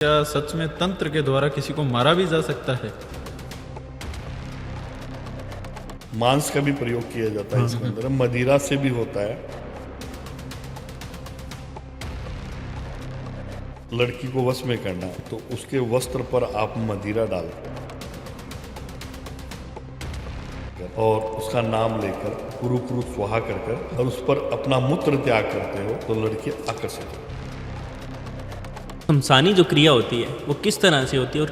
क्या सच में तंत्र के द्वारा किसी को मारा भी जा सकता है? मांस का भी प्रयोग किया जाता है इसके अंदर, मदिरा से भी होता है। लड़की को वश में करना है तो उसके वस्त्र पर आप मदिरा डाल और उसका नाम लेकर कुरु कुरु स्वाहा कर और उस पर अपना मूत्र त्याग करते हो तो लड़की आकर्षित हो। शमशानी जो क्रिया होती है वो किस तरह से होती है और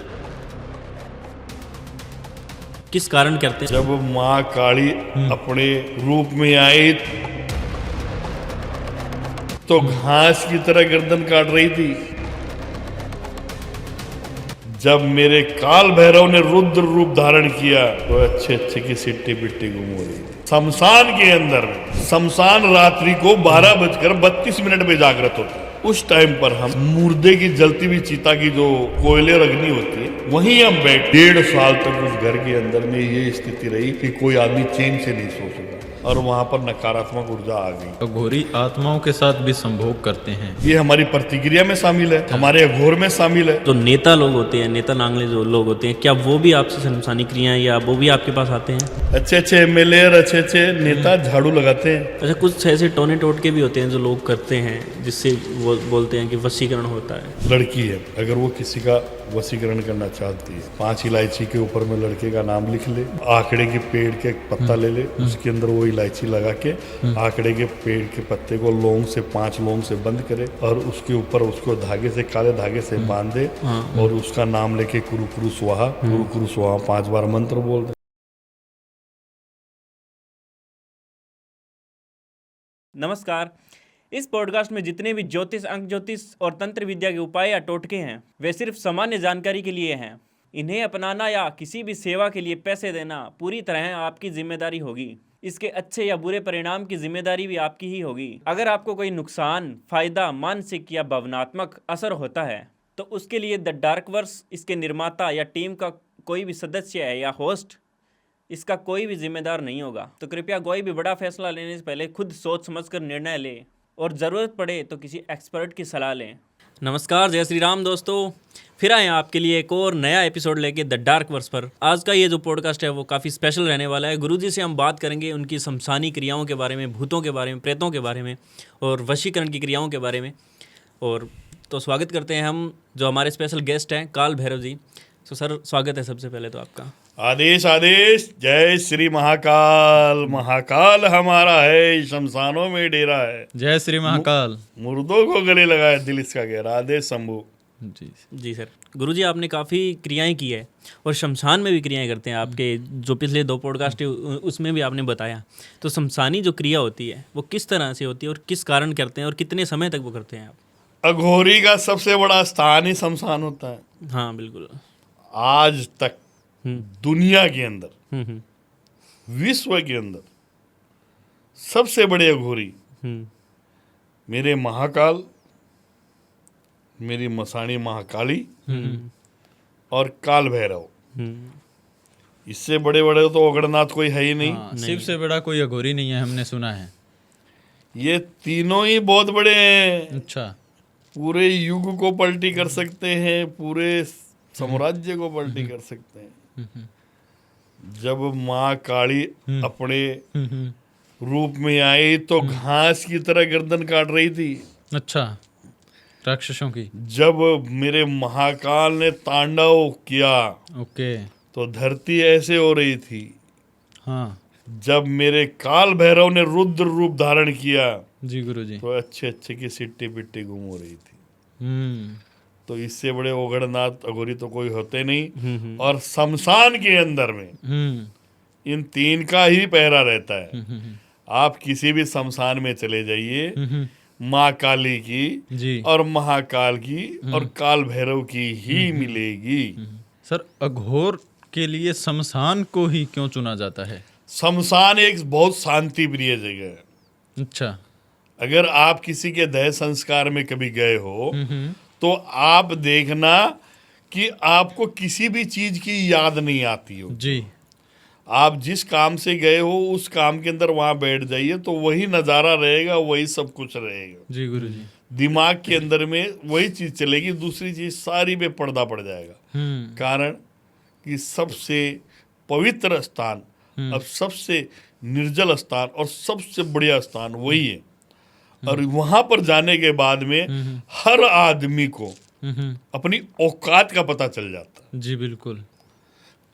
किस कारण करते हैं? जब माँ काली अपने रूप में आई तो घास की तरह गर्दन काट रही थी। जब मेरे काल भैरव ने रुद्र रूप धारण किया तो अच्छे अच्छे की सिट्टी पिट्टी गुम हो रही थी। शमशान के अंदर शमशान रात्रि को 12:32 में जागृत होता है। उस टाइम पर हम मुर्दे की जलती हुई चिता की जो कोयले और अग्नि होती है वहीं हम बैठ 1.5 साल तक उस घर के अंदर में ये स्थिति रही कि कोई आदमी चैन से नहीं सो सका और वहां पर नकारात्मक ऊर्जा आ गई। अघोरी आत्माओं के साथ भी संभोग करते हैं। ये हमारी प्रतिक्रिया में शामिल है, हमारे अघोर में शामिल है। जो नेता लोग होते हैं, नेता नांगले जो लोग होते हैं, क्या वो भी आपसे शमशानी क्रियाएं या वो भी आपके पास आते हैं? अच्छे अच्छे एमएलए और अच्छे अच्छे नेता झाड़ू लगाते हैं। अच्छा, कुछ ऐसे टोने टोटके भी होते हैं जो लोग करते हैं जिससे वो बोलते हैं कि वशीकरण होता है। लड़की है, अगर वो किसी का वशीकरण करना चाहती है, 5 इलायची के ऊपर में लड़के का नाम लिख ले, आंकड़े के पेड़ के पत्ता ले ले, उसके अंदर वो इलायची लगा के आंकड़े के पेड़ के पत्ते को लौंग से 5 लौंग से बंद करे और उसके ऊपर उसको धागे से, काले धागे से बांध दे और उसका नाम लेके कुरु कुरु स्वाहा 5 बार मंत्र बोल दे। नमस्कार। इस पॉडकास्ट में जितने भी ज्योतिष, अंक ज्योतिष और तंत्र विद्या के उपाय या टोटके हैं वे सिर्फ सामान्य जानकारी के लिए हैं। इन्हें अपनाना या किसी भी सेवा के लिए पैसे देना पूरी तरह आपकी जिम्मेदारी होगी। इसके अच्छे या बुरे परिणाम की जिम्मेदारी भी आपकी ही होगी। अगर आपको कोई नुकसान, फायदा, मानसिक या भावनात्मक असर होता है तो उसके लिए द डार्क वर्स, इसके निर्माता या टीम का कोई भी सदस्य है या होस्ट, इसका कोई भी जिम्मेदार नहीं होगा। तो कृपया कोई भी बड़ा फैसला लेने से पहले खुद सोच समझकर निर्णय लें और ज़रूरत पड़े तो किसी एक्सपर्ट की सलाह लें। नमस्कार, जय श्री राम दोस्तों। फिर आए आपके लिए एक और नया एपिसोड लेके द डार्क वर्स पर। आज का ये जो पॉडकास्ट है वो काफ़ी स्पेशल रहने वाला है। गुरुजी से हम बात करेंगे उनकी शमशानी क्रियाओं के बारे में, भूतों के बारे में, प्रेतों के बारे में और वशीकरण की क्रियाओं के बारे में। और तो स्वागत करते हैं हम जो हमारे स्पेशल गेस्ट हैं, काल भैरव जी। तो सर, स्वागत है सबसे पहले तो आपका। आदेश आदेश। जय श्री महाकाल। महाकाल हमारा है, शमशानों में डेरा है। जय श्री महाकाल। मुर्दों को गले लगाए, दिल इसका गहरा। आदेश शंभू। जी सर। गुरुजी, आपने काफ़ी क्रियाएं की है और शमशान में भी क्रियाएं करते हैं। आपके जो पिछले 2 पॉडकास्ट है उसमें भी आपने बताया। तो शमशानी जो क्रिया होती है वो किस तरह से होती है और किस कारण करते हैं और कितने समय तक वो करते हैं आप? अघोरी का सबसे बड़ा स्थान ही शमशान होता है। हाँ बिल्कुल। आज तक दुनिया के अंदर, विश्व के अंदर सबसे बड़े अघोरी मेरे महाकाल, मेरी मसाणी महाकाली और काल भैरव। इससे बड़े बड़े तो अगरनाथ कोई है ही नहीं। शिव से बड़ा कोई अघोरी नहीं है, हमने सुना है। ये तीनों ही बहुत बड़े हैं। अच्छा। पूरे युग को पलटी कर सकते हैं, पूरे साम्राज्य को पलटी कर सकते हैं। जब माँ काली अपने रूप में आई तो घास की तरह गर्दन काट रही थी। अच्छा, राक्षसों की। जब मेरे महाकाल ने तांडव किया ओके तो धरती ऐसे हो रही थी। हाँ जब मेरे काल भैरव ने रुद्र रूप धारण किया जी गुरुजी, तो अच्छे अच्छे की सिट्टी पिट्टी गुम हो रही थी। तो इससे बड़े ओगड़नाथ अघोरी तो कोई होते नहीं। और शमशान के अंदर में इन 3 का ही पहरा रहता है। आप किसी भी शमशान में चले जाइए, माँ काली की जी और महाकाल की और काल भैरव की ही मिलेगी। सर, अघोर के लिए शमशान को ही क्यों चुना जाता है? शमशान एक बहुत शांति प्रिय जगह है। अच्छा। अगर आप किसी के दह संस्कार में कभी गए हो तो आप देखना कि आपको किसी भी चीज की याद नहीं आती हो जी। आप जिस काम से गए हो उस काम के अंदर वहां बैठ जाइए तो वही नज़ारा रहेगा, वही सब कुछ रहेगा जी गुरुजी। दिमाग के अंदर में वही चीज चलेगी, दूसरी चीज सारी पे पर्दा पड़ जाएगा। कारण कि सबसे पवित्र स्थान, अब सबसे निर्जल स्थान और सबसे बढ़िया स्थान वही है। और वहां पर जाने के बाद में हर आदमी को अपनी औकात का पता चल जाता है। जी बिल्कुल।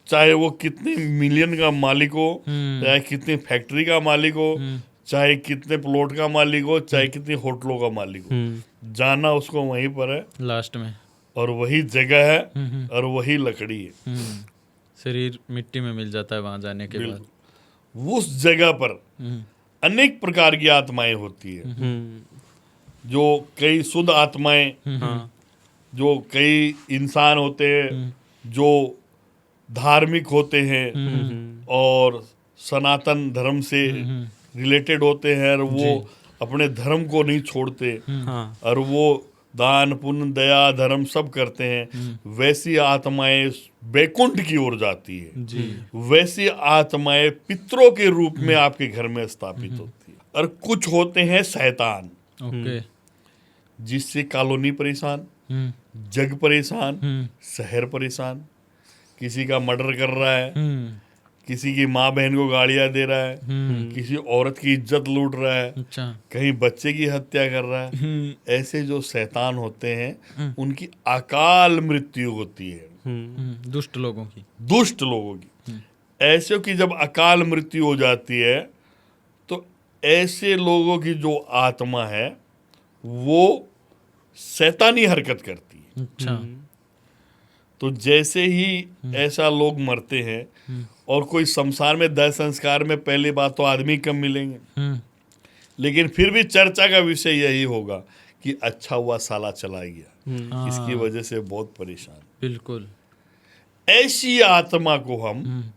चाहे वो कितने मिलियन का मालिक हो, चाहे कितनी फैक्ट्री का मालिक हो, चाहे कितने प्लॉट का मालिक हो, चाहे कितनी होटलों का मालिक हो, जाना उसको वहीं पर है लास्ट में, और वही जगह है और वही लकड़ी है। शरीर मिट्टी में मिल जाता है वहां जाने के बाद। उस जगह पर अनेक प्रकार की आत्माएं होती है, जो कई शुद्ध आत्माएं, जो कई इंसान होते हैं जो धार्मिक होते हैं और सनातन धर्म से रिलेटेड होते हैं, और वो अपने धर्म को नहीं छोड़ते, और वो दान पुण्य दया धर्म सब करते हैं। वैसी आत्माएं बैकुंठ की ओर जाती है जी। वैसी आत्माएं पितरों के रूप में आपके घर में स्थापित होती है। और कुछ होते हैं शैतान, ओके। जिससे कॉलोनी परेशान, जग परेशान, शहर परेशान, किसी का मर्डर कर रहा है, किसी की माँ बहन को गालियां दे रहा है, किसी औरत की इज्जत लूट रहा है, अच्छा। कहीं बच्चे की हत्या कर रहा है। ऐसे जो शैतान होते हैं उनकी अकाल मृत्यु होती है, दुष्ट लोगों की, दुष्ट लोगों की। ऐसे की जब अकाल मृत्यु हो जाती है तो ऐसे लोगों की जो आत्मा है वो शैतानी हरकत करती है। अच्छा। तो जैसे ही ऐसा लोग मरते हैं और कोई शमशान में दाह संस्कार में पहली बात तो आदमी कम मिलेंगे, लेकिन फिर भी चर्चा का विषय यही होगा कि अच्छा हुआ साला चला गया, इसकी वजह से बहुत परेशान। बिल्कुल। ऐसी आत्मा को हम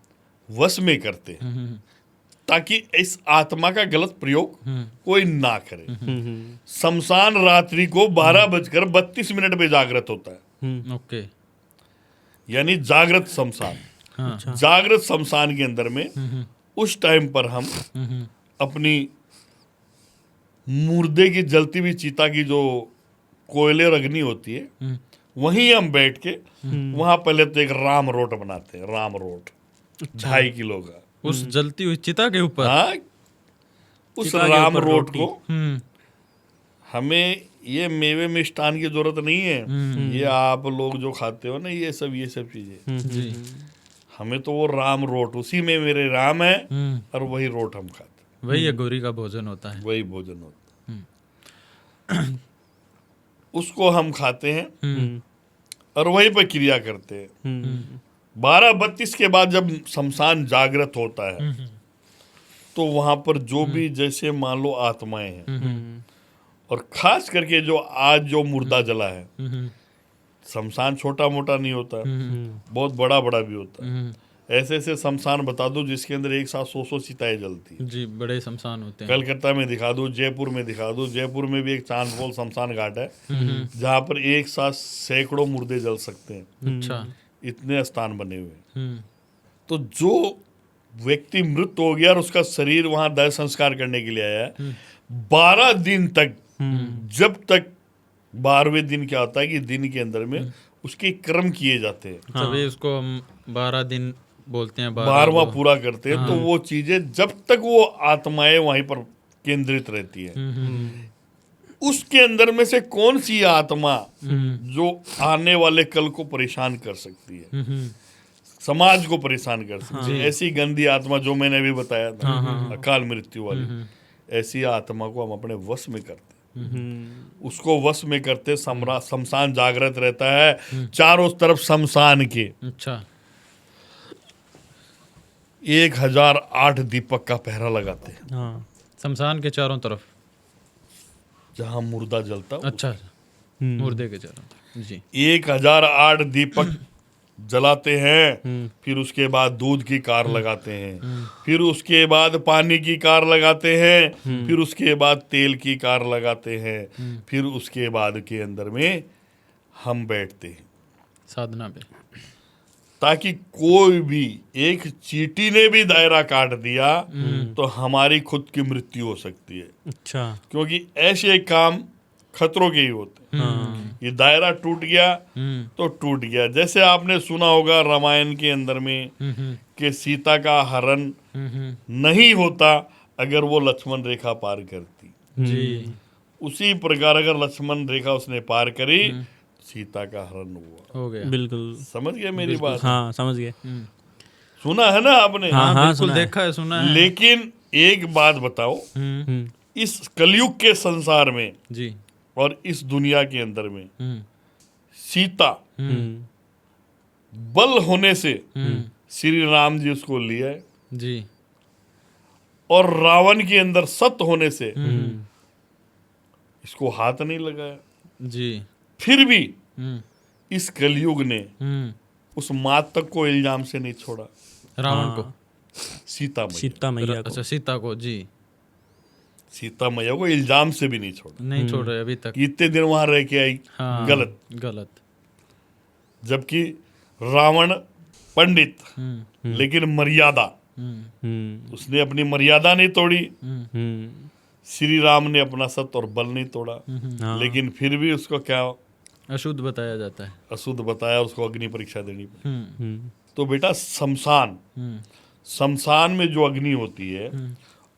वश में करते हैं ताकि इस आत्मा का गलत प्रयोग कोई ना करे। शमशान रात्रि को 12:32 पे जागृत होता है, ओके। यानी जागृत शमशान। हाँ। जागृत शमशान के अंदर में उस टाइम पर हम अपनी मुर्दे की जलती हुई चिता की जो कोयले और अग्नि होती है वहीं हम बैठ के वहां पहले तो एक राम रोट बनाते हैं, राम रोट 2.5 किलो का, उस जलती हुई चिता के ऊपर। हाँ, उस चिता के राम ऊपर रोट रोटी। को हमें ये मेवे मिष्टान की जरूरत नहीं है, ये आप लोग जो खाते हो ना ये सब चीजें, जी। हमें तो वो राम रोट, उसी में मेरे राम है और वही रोट हम खाते, वही गौरी का भोजन होता है। वही भोजन होता है। उसको हम खाते हैं और वही पर क्रिया करते हैं। 12:32 के बाद जब शमशान जागृत होता है तो वहां पर जो भी जैसे मान लो आत्माएं हैं, और खास करके जो आज जो मुर्दा जला है, शमशान छोटा मोटा नहीं होता, बहुत बड़ा बड़ा भी होता है। ऐसे ऐसे शमशान बता दो जिसके अंदर एक साथ 100 चिताएं जलती है। जी, बड़े शमशान होते हैं। कलकत्ता में दिखा दो, जयपुर में दिखा दो, जयपुर में भी एक चांदपोल शमशान घाट है जहाँ पर एक साथ सैकड़ों मुर्दे जल सकते हैं। अच्छा। इतने स्थान बने हुए हैं। तो जो व्यक्ति मृत हो गया और उसका शरीर वहां दाह संस्कार करने के लिए आया है, 12 दिन तक, जब तक 12वें दिन क्या होता है कि दिन के अंदर में उसके कर्म किए जाते हैं, तभी उसको हम 12 दिन बोलते हैं, 12वां पूरा करते हैं। तो वो चीजें जब तक वो आत्माएं वहीं पर केंद्रित रहती है, उसके अंदर में से कौन सी आत्मा जो आने वाले कल को परेशान कर सकती है, समाज को परेशान कर सकती है, ऐसी गंदी आत्मा जो मैंने अभी बताया था, अकाल मृत्यु वाली, ऐसी आत्मा को हम अपने वश में करते हैं। उसको वश में करते शमशान जागृत रहता है, चारों तरफ शमशान के। अच्छा। 1008 दीपक का पहरा लगाते हैं। हाँ। शमशान के चारों तरफ जहां मुर्दा जलता। अच्छा। मुर्दे के चारों तरफ। जी। 1008 दीपक जलाते हैं, फिर उसके बाद दूध की कार लगाते हैं, फिर उसके बाद पानी की कार लगाते हैं, फिर उसके बाद तेल की कार लगाते हैं, फिर उसके बाद के अंदर में हम बैठते हैं साधना पे, ताकि कोई भी एक चींटी ने भी दायरा काट दिया तो हमारी खुद की मृत्यु हो सकती है। अच्छा। क्योंकि ऐसे काम खतरों के ही होते हैं। ये दायरा टूट गया तो टूट गया। जैसे आपने सुना होगा रामायण के अंदर में कि सीता का हरण नहीं होता अगर वो लक्ष्मण रेखा पार करती। जी उसी प्रकार अगर लक्ष्मण रेखा उसने पार करी, सीता का हरण हुआ। हो गया। बिल्कुल। समझ गए मेरी बात? हाँ, समझ गए। सुना है ना आपने? हाँ, हाँ बिल्कुल सुना है। देखा है, सुना है। लेकिन एक बात बताओ, इस कलयुग के संसार में जी। और इस दुनिया के अंदर में सीता बल होने से श्री राम जी उसको लिए, जी और रावण के अंदर सत्य होने से इसको हाथ नहीं लगाया। जी। फिर भी हम्म इस कलयुग ने हम्म उस मात तक को इल्जाम से नहीं छोड़ा। रावण को, सीता मैया, सीता मैया को। अच्छा सीता को, जी सीता मैया को इल्जाम से भी नहीं छोड़ा। नहीं छोड़ रहे अभी तक। इतने दिन वहां रह के आई, हाँ गलत। गलत। जबकि रावण पंडित लेकिन मर्यादा, उसने अपनी मर्यादा नहीं तोड़ी। श्री राम ने अपना सत्य और बल नहीं तोड़ा, लेकिन फिर भी उसको क्या अशुद्ध बताया जाता है। अशुद्ध बताया, उसको अग्नि परीक्षा देनी पड़ी। तो बेटा शमशान में जो अग्नि होती है,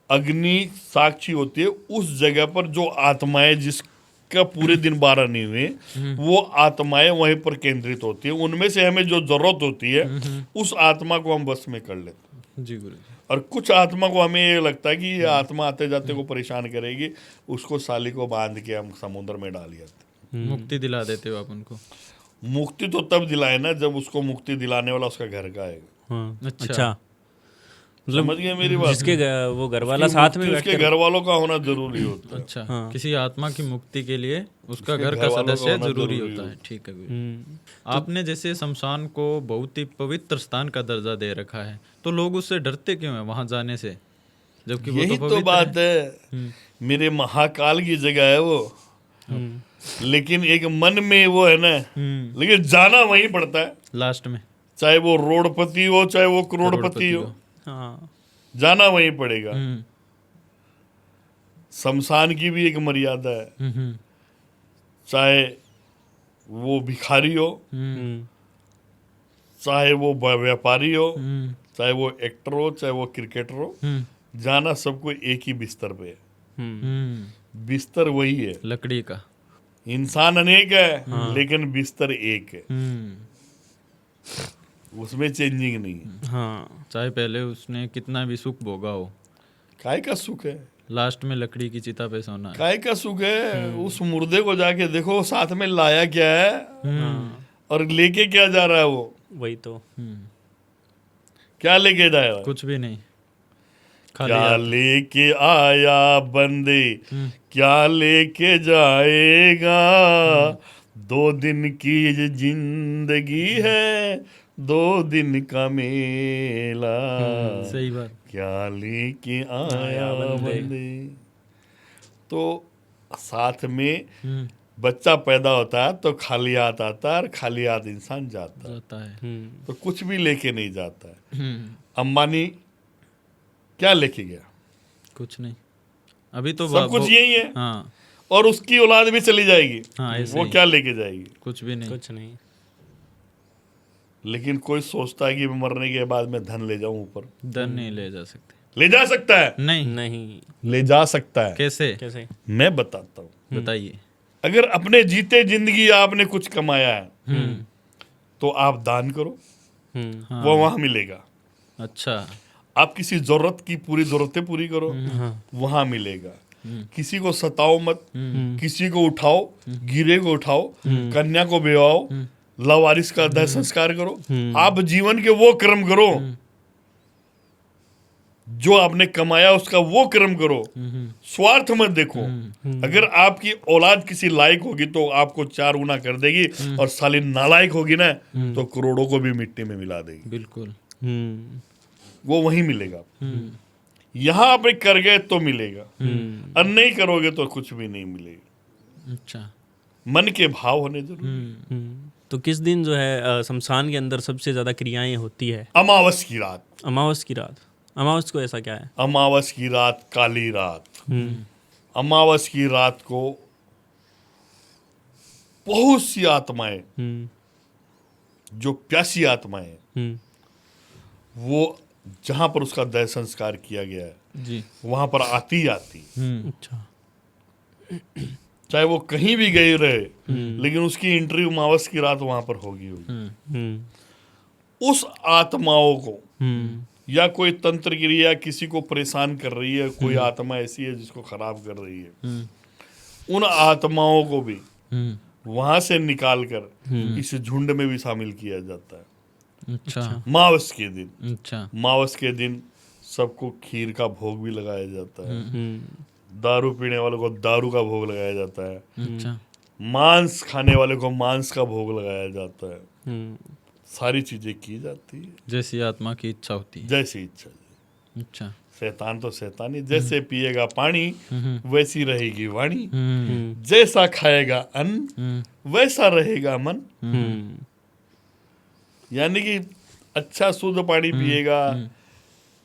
अग्नि साक्षी होती है उस जगह पर जो आत्माएं जिसका पूरे दिन 12 नहीं हुए, वो आत्माएं वहीं पर केंद्रित होती है। उनमें से हमें जो जरूरत होती है उस आत्मा को हम बस में कर लेते हैं। जी गुरु जी। और कुछ आत्मा को हमें ये लगता है कि ये आत्मा आते जाते को परेशान करेगी, उसको साली को बांध के हम समुद्र में डाल जाते। मुक्ति दिला देते हो आप उनको। मुक्ति तो तब दिलाए ना जब उसको मुक्ति दिलाने वाला उसका घर का आएगा। अच्छा, समझ गए मेरी बात? जिसके वो घर वाला साथ में उसके घर वालों का होना जरूरी होता है। अच्छा किसी आत्मा की मुक्ति के लिए उसका घर का सदस्य जरूरी होता है। ठीक है गुरु। आपने जैसे शमशान को बहुत ही पवित्र स्थान का दर्जा दे रखा है, तो लोग उससे डरते क्यों हैं वहां जाने से, जबकि वो यही तो तो बात है। मेरे महाकाल की जगह है वो, लेकिन एक मन में वो है ना, लेकिन जाना वहीं पड़ता है लास्ट में, चाहे वो रोडपति हो चाहे वो करोड़पति हो, हाँ, जाना वहीं पड़ेगा। शमशान की भी एक मर्यादा है, चाहे वो भिखारी हो, चाहे वो व्यापारी हो, चाहे वो एक्टर हो, चाहे वो क्रिकेटर हो, जाना सबको एक ही बिस्तर पे है। बिस्तर वही है, लकड़ी का। इंसान अनेक है लेकिन बिस्तर एक है, उसमें चेंजिंग नहीं है। हाँ, चाहे पहले उसने कितना भी सुख भोगा हो, काय का सुख है? लास्ट में लकड़ी की चिता पे सोना है। काय का सुख है? उस मुर्दे को जाके देखो साथ में लाया क्या है और लेके क्या जा रहा है वो। वही तो। क्या लेके जा रहा है? कुछ भी नहीं, खाली क्या हाथ। लेके आया बंदे, क्या लेके जाएगा? 2 दिन की जिंदगी है, 2 दिन का मेला, सही बात। क्या लेके आया बंदे। तो साथ में बच्चा पैदा होता है तो खाली हाथ आता है और खाली हाथ इंसान जाता है। तो कुछ भी लेके नहीं जाता है। अंबानी क्या लेके गया? कुछ नहीं, अभी तो सब कुछ यही है। हाँ और उसकी औलाद भी चली जाएगी, हाँ, ऐसे वो ही। क्या लेके जाएगी? कुछ भी नहीं। कुछ नहीं। लेकिन कोई सोचता है कि मैं मरने के बाद मैं धन ले जाऊं ऊपर। धन नहीं ले जा सकते। ले जा सकता है, नहीं। नहीं, ले जा सकता है। कैसे? कैसे? मैं बताता हूँ। बताइए। अगर अपने जीते जिंदगी आपने कुछ कमाया है तो आप दान करो, हाँ। वो वहां मिलेगा। अच्छा। आप किसी जरूरत की पूरी जरूरतें पूरी करो, वहां मिलेगा। किसी को सताओ मत, किसी को उठाओ, गिरे को उठाओ, कन्या को बेवाओ, लावारिस का दाह संस्कार करो। आप जीवन के वो कर्म करो जो आपने कमाया, उसका वो कर्म करो, स्वार्थ मत देखो। अगर आपकी औलाद किसी लायक होगी तो आपको 4 गुना कर देगी, और साली नालायक होगी ना तो करोड़ों को भी मिट्टी में मिला देगी। बिल्कुल। वो वहीं मिलेगा। यहां आप कर गए तो मिलेगा, और नहीं करोगे तो कुछ भी नहीं मिलेगा। अच्छा। मन के भाव होने जरूरी। तो किस दिन जो है शमशान के अंदर सबसे ज्यादा क्रियाएं होती है? अमावस की रात। अमावस की रात। अमावस को ऐसा क्या है? अमावस की रात काली रात। अमावस की रात को बहुत सी आत्माएं हम्म, जो प्यासी आत्माएं हैं, हम्म, वो जहां पर उसका दह संस्कार किया गया है जी। वहां पर आती आती, अच्छा। चाहे वो कहीं भी गई रहे, लेकिन उसकी एंट्री अमावस की रात वहां पर होगी। हम्म, उस आत्माओं को हम्म, या कोई तंत्र क्रिया किसी को परेशान कर रही है, कोई आत्मा ऐसी है जिसको खराब कर रही है, उन आत्माओं को भी वहां से निकाल कर इस झुंड में भी शामिल किया जाता है। अच्छा मावस के दिन, अच्छा। मावस के दिन सबको खीर का भोग भी लगाया जाता है, हम्म, दारू पीने वालों को दारू का भोग लगाया जाता है, अच्छा। मांस खाने वाले को मांस का भोग लगाया जाता है। हम्म, सारी चीजें की जाती है जैसी आत्मा की इच्छा होती है। जैसी इच्छा। अच्छा। शैतान तो शैतान ही, जैसे पिएगा पानी वैसी रहेगी वाणी, हम्म जैसा खाएगा अन्न वैसा रहेगा मन। हम्म, यानी कि अच्छा शुद्ध पानी पिएगा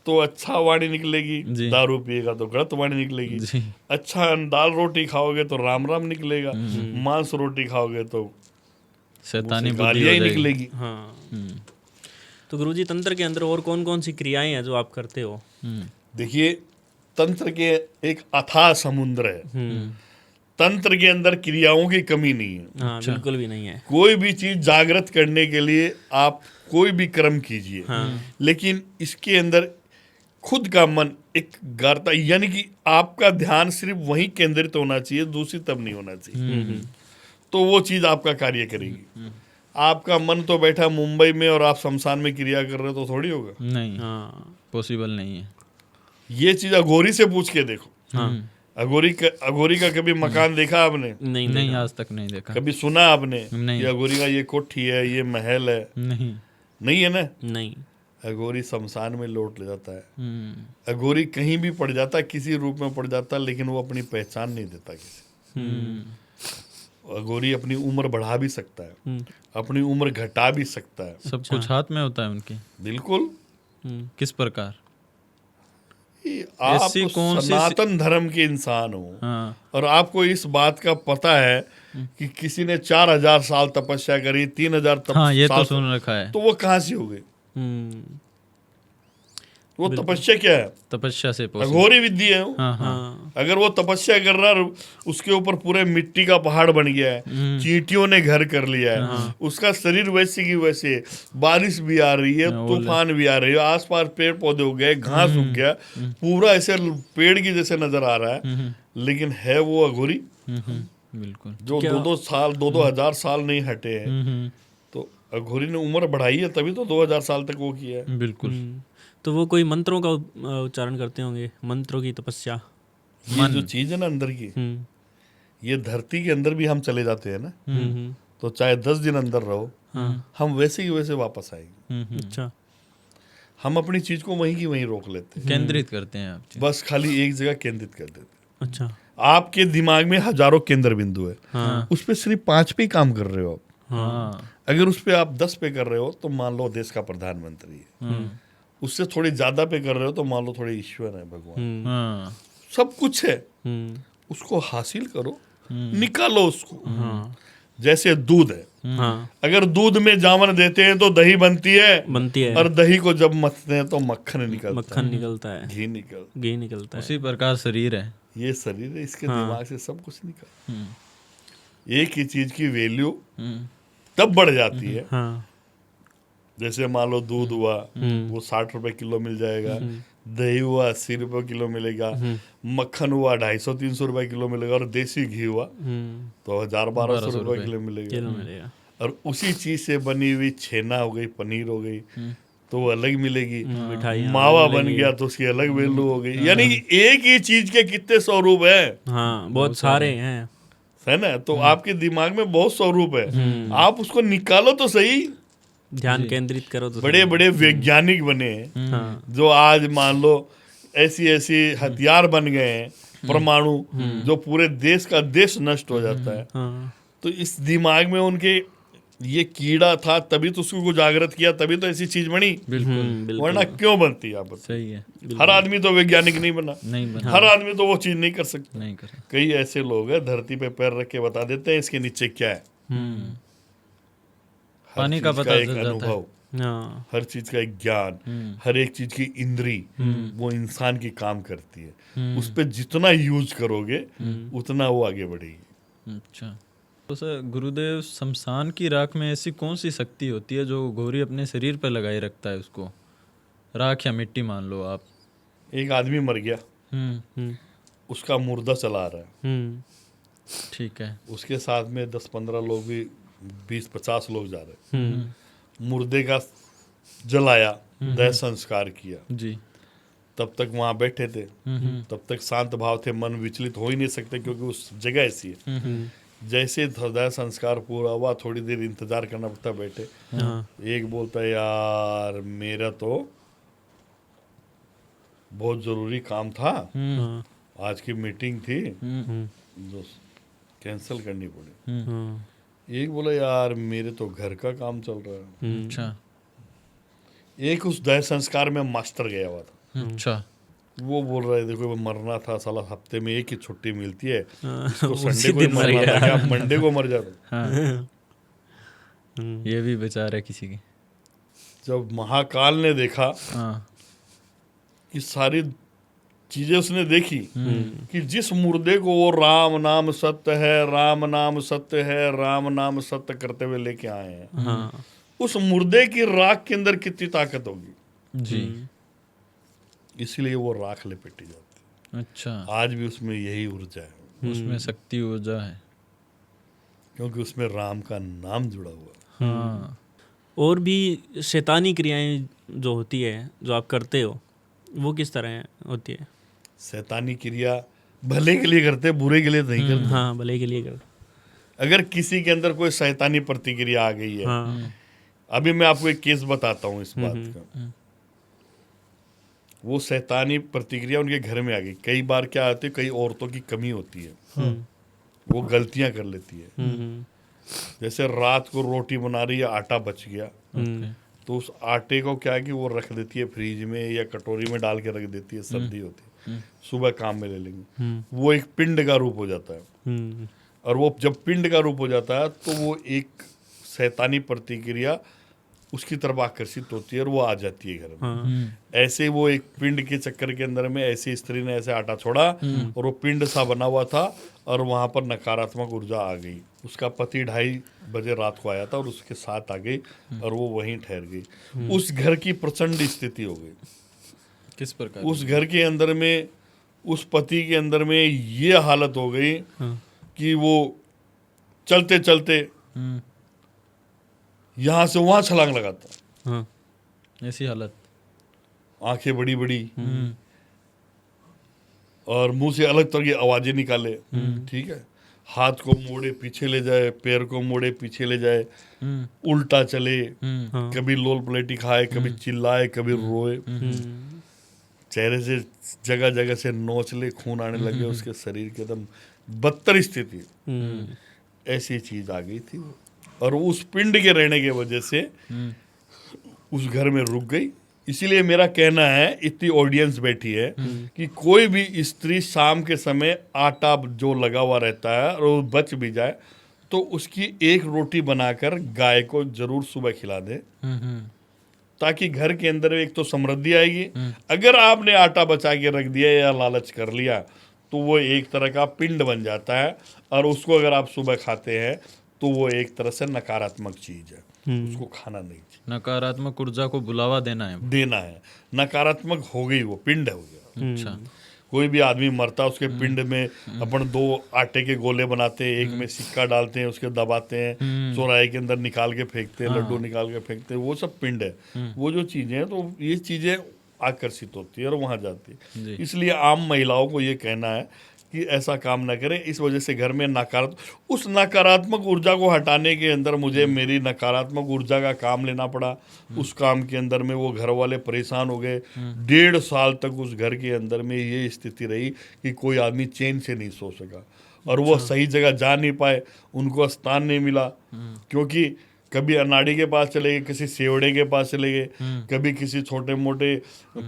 तो अच्छा वाणी निकलेगी, जी। दारू पिएगा तो गलत वाणी निकलेगी। जी। अच्छा दाल रोटी खाओगे तो राम राम निकलेगा, मांस रोटी खाओगे तो शैतानी बुद्धि गालियां हो ही जाएगी। निकलेगी। हाँ। तो गुरुजी तंत्र के अंदर और कौन कौन सी क्रियाएं हैं जो आप करते हो? देखिए, तंत्र के एक अथाह समुद्र है। तंत्र के अंदर क्रियाओं की कमी नहीं है। हाँ, बिल्कुल भी नहीं है। कोई भी चीज जागृत करने के लिए आप कोई भी कर्म कीजिए, लेकिन इसके अंदर खुद का मन एक गारता, यानी कि आपका ध्यान सिर्फ वहीं केंद्रित होना चाहिए, दूसरी तब नहीं होना चाहिए, तो वो चीज आपका कार्य करेगी। आपका मन तो बैठा मुंबई में और आप शमशान में क्रिया कर रहे हो तो थोड़ी होगा। नहीं, हाँ, पॉसिबल नहीं है। ये चीज अघोरी से पूछ के देखो। हाँ, अघोरी का कभी मकान देखा आपने? नहीं नहीं, देखा। आज तक नहीं देखा। कभी सुना आपने? नहीं। ये अघोरी का ये कोठी है, ये महल है? नहीं। नहीं है ना। नहीं। अघोरी शमशान में लौट ले जाता है। अघोरी कहीं भी पड़ जाता है, किसी रूप में पड़ जाता है, लेकिन वो अपनी पहचान नहीं देता किसी। अघोरी अपनी उम्र बढ़ा भी सकता है, अपनी उम्र घटा भी सकता है। सब कुछ हाथ में होता है उनके। बिल्कुल। किस प्रकार? आप ऐसी कौन सी सनातन धर्म के इंसान हो, हाँ। और आपको इस बात का पता है कि किसी ने 4000 साल तपस्या करी, 3000 हाँ, ये साल, तो सुन रखा है। तो वो कहाँ से हो गए? वो तपस्या क्या है? तपस्या से possible। अघोरी विद्या है वो। हाँ हाँ। हाँ, अगर वो तपस्या कर रहा है, उसके ऊपर पूरे मिट्टी का पहाड़ बन गया है, चींटियों ने घर कर लिया है, उसका शरीर वैसे की वैसे, बारिश भी आ रही है, तूफान भी आ रही है, आसपास पेड़ पौधे हो गए, घास उग गया, पूरा ऐसे पेड़ की जैसे नजर आ रहा है, लेकिन है वो अघोरी बिल्कुल। जो 2-2 साल 2-2 हजार साल नहीं हटे हैं। तो अघोरी ने उम्र बढ़ाई है, तभी तो 2000 साल तक वो किया है। बिल्कुल। तो वो कोई मंत्रों का उच्चारण करते होंगे, मंत्रों की तपस्या। ये जो चीज है ना अंदर की, ये धरती के अंदर भी हम चले जाते हैं ना, तो चाहे 10 दिन अंदर रहो, हम वैसे ही वैसे वापस आएंगे। अच्छा। हम अपनी चीज को वहीं की वहीं रोक लेते हैं, केंद्रित करते हैं आप। बस खाली एक जगह केंद्रित कर देते हैं। अच्छा। आपके दिमाग में हजारों केंद्र बिंदु है, हाँ, उस पर सिर्फ 5 पे ही काम कर रहे हो आप। हाँ। अगर उस पर आप 10 पे कर रहे हो तो मान लो देश का प्रधानमंत्री है, उससे थोड़ी ज्यादा पे कर रहे हो तो मान लो थोड़े ईश्वर है, भगवान, हाँ। सब कुछ है। उसको हासिल करो, निकालो उसको। जैसे दूध है, हाँ, अगर दूध में जामन देते हैं तो दही बनती है, और दही को जब मथते हैं तो मक्खन निकलता मक्खन निकलता है, है, घी निकलता है। है। उसी प्रकार शरीर है। ये शरीर है, इसके दिमाग से सब कुछ निकल। एक ही चीज की वैल्यू तब बढ़ जाती है, हाँ, जैसे मान लो दूध हुआ, वो 60 रुपए किलो मिल जाएगा, दही हुआ 80 रुपए किलो मिलेगा, मक्खन हुआ 250-300 रुपए किलो मिलेगा, और देसी घी हुआ तो 1000-1200 रुपए किलो मिलेगा। मिलेगा। और उसी चीज से बनी हुई छेना हो गई, पनीर हो गई, तो वो अलग मिलेगी। मिठाई मावा बन गया तो उसकी अलग वैल्यू हो गई। यानी कि एक ही चीज के कितने स्वरूप है, हाँ, बहुत सारे हैं, है ना। तो आपके दिमाग में बहुत स्वरूप है, आप उसको निकालो तो सही। ध्यान केंद्रित करो तो। बड़े बड़े वैज्ञानिक बने हैं, हाँ, जो आज मान लो ऐसी ऐसी हथियार बन गए हैं, परमाणु, जो पूरे देश का देश नष्ट हो जाता है। हाँ, तो इस दिमाग में उनके ये कीड़ा था, तभी तो उसको जागृत किया, तभी तो ऐसी चीज बनी, बिल्कुल। वरना क्यों बनती आप बताइए? सही है। हर आदमी तो वैज्ञानिक नहीं बना, नहीं बना। हर आदमी तो वो चीज नहीं कर सकता। नहीं करे। कई ऐसे लोग हैं धरती पे पैर रख के बता देते हैं इसके नीचे क्या है। हर पानी का चीज पता एक चल जाता है। अनुभव, हाँ। हर चीज का एक ज्ञान, हर एक चीज की इंद्री वो इंसान की काम करती है। उस पे जितना यूज करोगे उतना वो आगे बढ़ेगी। अच्छा, तो सर गुरुदेव, शमशान की राख में ऐसी कौन सी शक्ति होती है जो घोरी अपने शरीर पर लगाए रखता है उसको? राख या मिट्टी मान लो आप। एक आदमी मर गया, हम्म। उसका मुर्दा चला रहा है, ठीक है। उसके साथ में 10-15 लोग भी, 20-50 लोग जा रहे हैं, मुर्दे का जलाया, दह संस्कार किया, जी। तब तक वहां बैठे थे, तब तक शांत भाव थे, मन विचलित हो ही नहीं सकते क्योंकि उस जगह ऐसी है। जैसे दह संस्कार पूरा हुआ, थोड़ी देर इंतजार करना पड़ता, बैठे। एक बोलता है, यार मेरा तो बहुत जरूरी काम था, आज की मीटिंग थी, जो कैंसिल करनी पड़ी। एक बोला, यार मेरे तो घर का काम चल रहा है। अच्छा। एक उस दह संस्कार में मास्टर गया हुआ था, अच्छा। वो बोल रहा है, देखो वो मरना था, साला हफ्ते में एक ही छुट्टी मिलती है, इसको उसी संडे को ही दिन मर मरना था, गया। क्या मंडे को मर जाता। हाँ, ये भी बेचारा किसी की। जब महाकाल ने देखा हाँ। कि सारी चीजें उसने देखी कि जिस मुर्दे को वो राम नाम सत्य है, राम नाम सत्य है, राम नाम सत्य करते हुए लेके आए हैं, हाँ। उस मुर्दे की राख के अंदर कितनी ताकत होगी, जी। इसलिए वो राख लिपेटी जाती अच्छा, है। आज भी उसमें यही ऊर्जा है, उसमें शक्ति ऊर्जा है। क्योंकि उसमें राम का नाम जुड़ा हुआ है। हाँ। और भी शैतानी क्रियाएं जो होती है, जो आप करते हो, वो किस तरह होती है? शैतानी क्रिया भले के लिए करते, बुरे के लिए नहीं करते। हाँ, भले के लिए करते। अगर किसी के अंदर कोई शैतानी प्रतिक्रिया आ गई है, हाँ। अभी मैं आपको एक केस बताता हूँ इस बात का। वो शैतानी प्रतिक्रिया उनके घर में आ गई। कई बार क्या होती है, कई औरतों की कमी होती है, वो गलतियां कर लेती है। जैसे रात को रोटी बना रही है, आटा बच गया, तो उस आटे को क्या है कि वो रख देती है फ्रिज में या कटोरी में डाल के रख देती है, सर्दी होती है, सुबह काम में ले लेंगे। वो एक पिंड का रूप हो जाता है, और वो जब पिंड का रूप हो जाता है तो वो एक शैतानी प्रतिक्रिया उसकी तरफ आकर्षित होती है और वो आ जाती है घर में। ऐसे वो एक पिंड के चक्कर के अंदर में ऐसी स्त्री ने ऐसे आटा छोड़ा और वो पिंड सा बना हुआ था और वहां पर नकारात्मक ऊर्जा आ गई। उसका पति 2:30 बजे रात को आया था और उसके साथ आ गई और वो वहीं ठहर गई। उस घर की प्रचंड स्थिति हो गई। किस प्रकार? उस घर के अंदर में उस पति के अंदर में ये हालत हो गई कि वो चलते चलते यहां से वहां छलांग लगाता। हाँ। ऐसी हालत। आंखें बड़ी बड़ी और मुंह से अलग तरह की आवाजें निकाले। ठीक है, हाथ को मोड़े पीछे ले जाए, पैर को मोड़े पीछे ले जाए, उल्टा चले, कभी लोल प्लेटी खाए, कभी चिल्लाए, कभी रोए, चेहरे से जगह जगह से नोच ले, खून आने लगे उसके शरीर के, एकदम बदतर स्थिति। ऐसी चीज आ गई थी और उस पिंड के रहने की वजह से उस घर में रुक गई। इसीलिए मेरा कहना है, इतनी ऑडियंस बैठी है कि कोई भी स्त्री शाम के समय आटा जो लगा हुआ रहता है और वो बच भी जाए तो उसकी एक रोटी बनाकर गाय को जरूर सुबह खिला दे, ताकि घर के अंदर एक तो समृद्धि आएगी। अगर आपने आटा बचा के रख दिया या लालच कर लिया तो वो एक तरह का पिंड बन जाता है और उसको अगर आप सुबह खाते हैं तो वो एक तरह से नकारात्मक चीज है, उसको खाना नहीं चाहिए। नकारात्मक ऊर्जा को बुलावा देना है। नकारात्मक हो गई, वो पिंड हो गया। अच्छा। कोई भी आदमी मरता, उसके पिंड में अपन 2 आटे के गोले बनाते हैं, एक में सिक्का डालते हैं, उसके दबाते हैं, चौराहे के अंदर निकाल के फेंकते हैं, लड्डू निकाल के फेंकते हैं, वो सब पिंड है। वो जो चीजें हैं, तो ये चीजें आकर्षित होती है और वहां जाती है। इसलिए आम महिलाओं को ये कहना है कि ऐसा काम ना करें। इस वजह से घर में उस नकारात्मक ऊर्जा को हटाने के अंदर मुझे मेरी नकारात्मक ऊर्जा का काम लेना पड़ा। उस काम के अंदर में वो घर वाले परेशान हो गए। 1.5 साल तक उस घर के अंदर में ये स्थिति रही कि कोई आदमी चैन से नहीं सो सका और वो सही जगह जा नहीं पाए, उनको स्थान नहीं मिला। क्योंकि कभी अनाड़ी के पास चले गए, किसी सेवड़े के पास चले गए, कभी किसी छोटे मोटे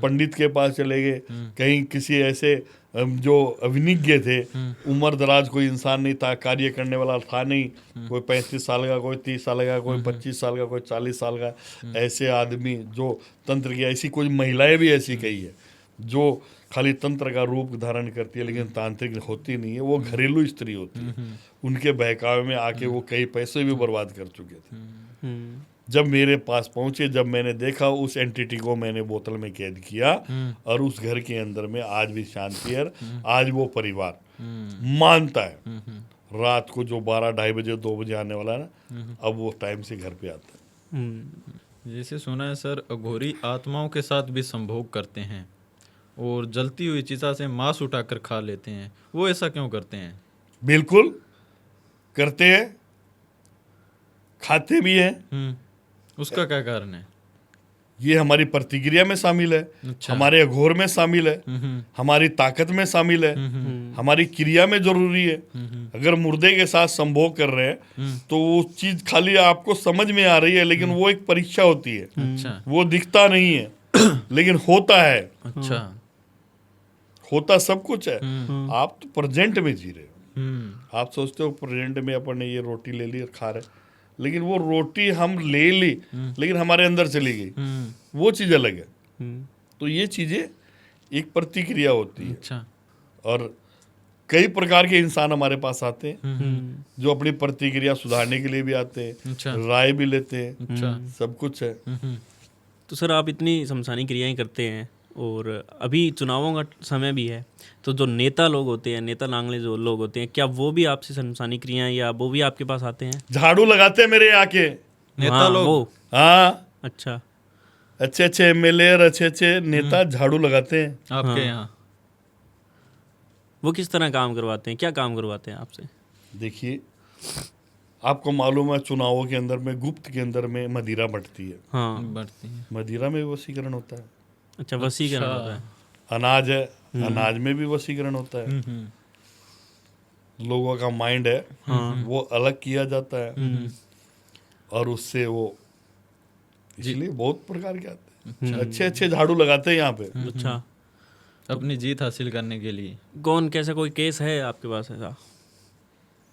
पंडित के पास चले गए, कहीं किसी ऐसे जो अविज्ञ थे, उम्र दराज कोई इंसान नहीं था, कार्य करने वाला था नहीं, कोई 35 साल का, कोई 30 साल का, कोई 25 साल का, कोई 40 साल का, ऐसे आदमी जो तंत्र की, ऐसी कोई महिलाएं भी ऐसी कही है जो खाली तंत्र का रूप धारण करती है लेकिन तांत्रिक होती नहीं है, वो घरेलू स्त्री होती है। उनके बहकावे में आके वो कई पैसे भी बर्बाद कर चुके थे। जब मेरे पास पहुंचे, जब मैंने देखा, उस एंटिटी को मैंने बोतल में कैद किया और उस घर के अंदर में आज भी शांति है। आज वो परिवार मानता है रात को जो 12-2:30 बजे 2 बजे आने वाला है ना, अब वो टाइम से घर पे आता है। जैसे सुना है सर, अघोरी आत्माओं के साथ भी संभोग करते हैं और जलती हुई चिता से मांस उठाकर खा लेते हैं, वो ऐसा क्यों करते हैं? बिल्कुल करते हैं, खाते भी हैं। उसका क्या कारण है? ये हमारी प्रतिक्रिया में शामिल है, अच्छा। हमारे अघोर में शामिल है, हमारी ताकत में शामिल है, हमारी क्रिया में जरूरी है। अगर मुर्दे के साथ संभोग कर रहे हैं तो वो चीज खाली आपको समझ में आ रही है, लेकिन वो एक परीक्षा होती है। अच्छा। वो दिखता नहीं है लेकिन होता है। अच्छा। होता सब कुछ है। आप तो प्रेजेंट में जी रहे हो। आप सोचते हो प्रेजेंट में अपन ने ये रोटी ले ली और खा रहे, लेकिन वो रोटी हम ले ली लेकिन हमारे अंदर चली गई, वो चीज अलग है। तो ये चीजें एक प्रतिक्रिया होती है। अच्छा। और कई प्रकार के इंसान हमारे पास आते हैं जो अपनी प्रतिक्रिया सुधारने के लिए भी आते हैं, अच्छा। राय भी लेते हैं। अच्छा। सब कुछ है। तो सर आप इतनी शमशानी क्रियाएं करते हैं और अभी चुनावों का समय भी है, तो जो नेता लोग होते हैं, नेता लांगले जो लोग होते हैं, क्या वो भी आपसे शमशानी क्रियाएं या वो भी आपके पास आते हैं? झाड़ू लगाते हैं मेरे आके नेता हाँ, लोग? वो हाँ, अच्छा। अच्छे अच्छे एमएलए और अच्छे अच्छे नेता झाड़ू लगाते हैं आपके यहाँ? वो किस तरह काम करवाते हैं, क्या काम करवाते हैं आपसे? देखिए, आपको मालूम है चुनावों के अंदर में, गुप्त के अंदर में मदिरा बंटती है। हाँ। बढ़ती है। मदिरा में भी वशीकरण होता है। अच्छा, वसीकरण होता है। अनाज है, अनाज में भी वशीकरण होता है। लोगों का माइंड है वो अलग किया जाता है और उससे वो, इसलिए बहुत प्रकार के आते हैं। अच्छे अच्छे झाड़ू लगाते हैं यहाँ पे। अच्छा। अपनी जीत हासिल करने के लिए। कौन, कैसा कोई केस है आपके पास ऐसा?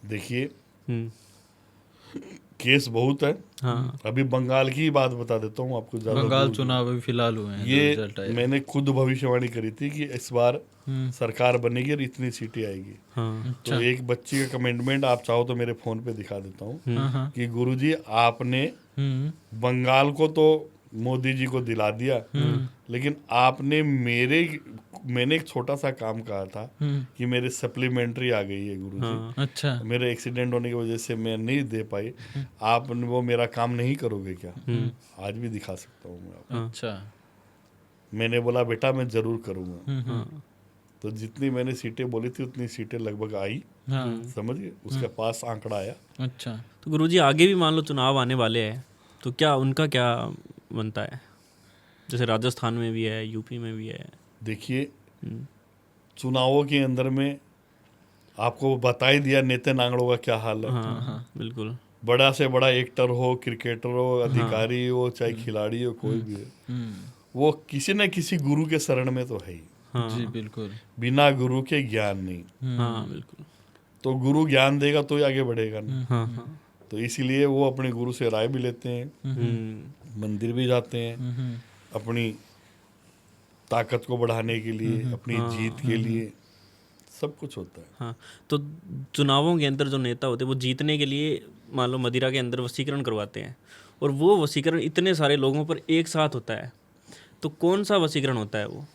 देखिए, हम्म। केस बहुत है। हाँ। अभी बंगाल की बात बता देता हूँ आपको। ज्यादा बंगाल दूर- चुनाव अभी फिलहाल हुए हैं, जो ये रिजल्ट आए। मैंने खुद भविष्यवाणी करी थी कि इस बार सरकार बनेगी और इतनी सीटें आएगी। हाँ। तो एक बच्ची का कमेंटमेंट आप चाहो तो मेरे फोन पे दिखा देता हूँ हाँ, हाँ। कि गुरुजी आपने हम्म। बंगाल को तो मोदी जी को दिला दिया, लेकिन आपने मैंने एक छोटा सा काम कहा था कि मेरे सप्लीमेंट्री आ गई है गुरुजी। अच्छा। मेरे एक्सीडेंट होने की वजह से मैं नहीं दे पाई, आप वो मेरा काम नहीं करोगे क्या? आज भी दिखा सकता हूँ मैं आपको। अच्छा। मैंने बोला बेटा मैं जरूर करूँगा। तो जितनी मैंने सीटें बोली थी उतनी सीटें लगभग आई। हाँ। समझ गए? उसके पास आंकड़ा आया। अच्छा। तो गुरुजी आगे भी मान लो चुनाव आने वाले हैं, तो क्या उनका क्या बनता है? जैसे राजस्थान में भी है, यूपी में भी है। देखिए, चुनावों के अंदर में आपको बता ही दिया नेता नांगड़ों का क्या हाल है। हाँ, बिल्कुल। बड़ा से बड़ा एक्टर हो, क्रिकेटर हो, अधिकारी हो, चाहे खिलाड़ी हो, कोई भी हो, वो किसी न किसी गुरु के शरण में तो है ही। जी बिल्कुल। बिना गुरु के ज्ञान नहीं। हाँ, बिल्कुल। तो गुरु ज्ञान देगा तो ही आगे बढ़ेगा ना। हाँ, हाँ। तो इसीलिए वो अपने गुरु से राय भी लेते हैं, मंदिर भी जाते हैं, अपनी ताकत को बढ़ाने के लिए, अपनी जीत के लिए, सब कुछ होता है। हाँ, तो चुनावों के अंदर जो नेता होते हैं वो जीतने के लिए मान लो मदिरा के अंदर वशीकरण करवाते हैं, और वो वशीकरण इतने सारे लोगों पर एक साथ होता है, तो कौन सा वशीकरण होता है वो?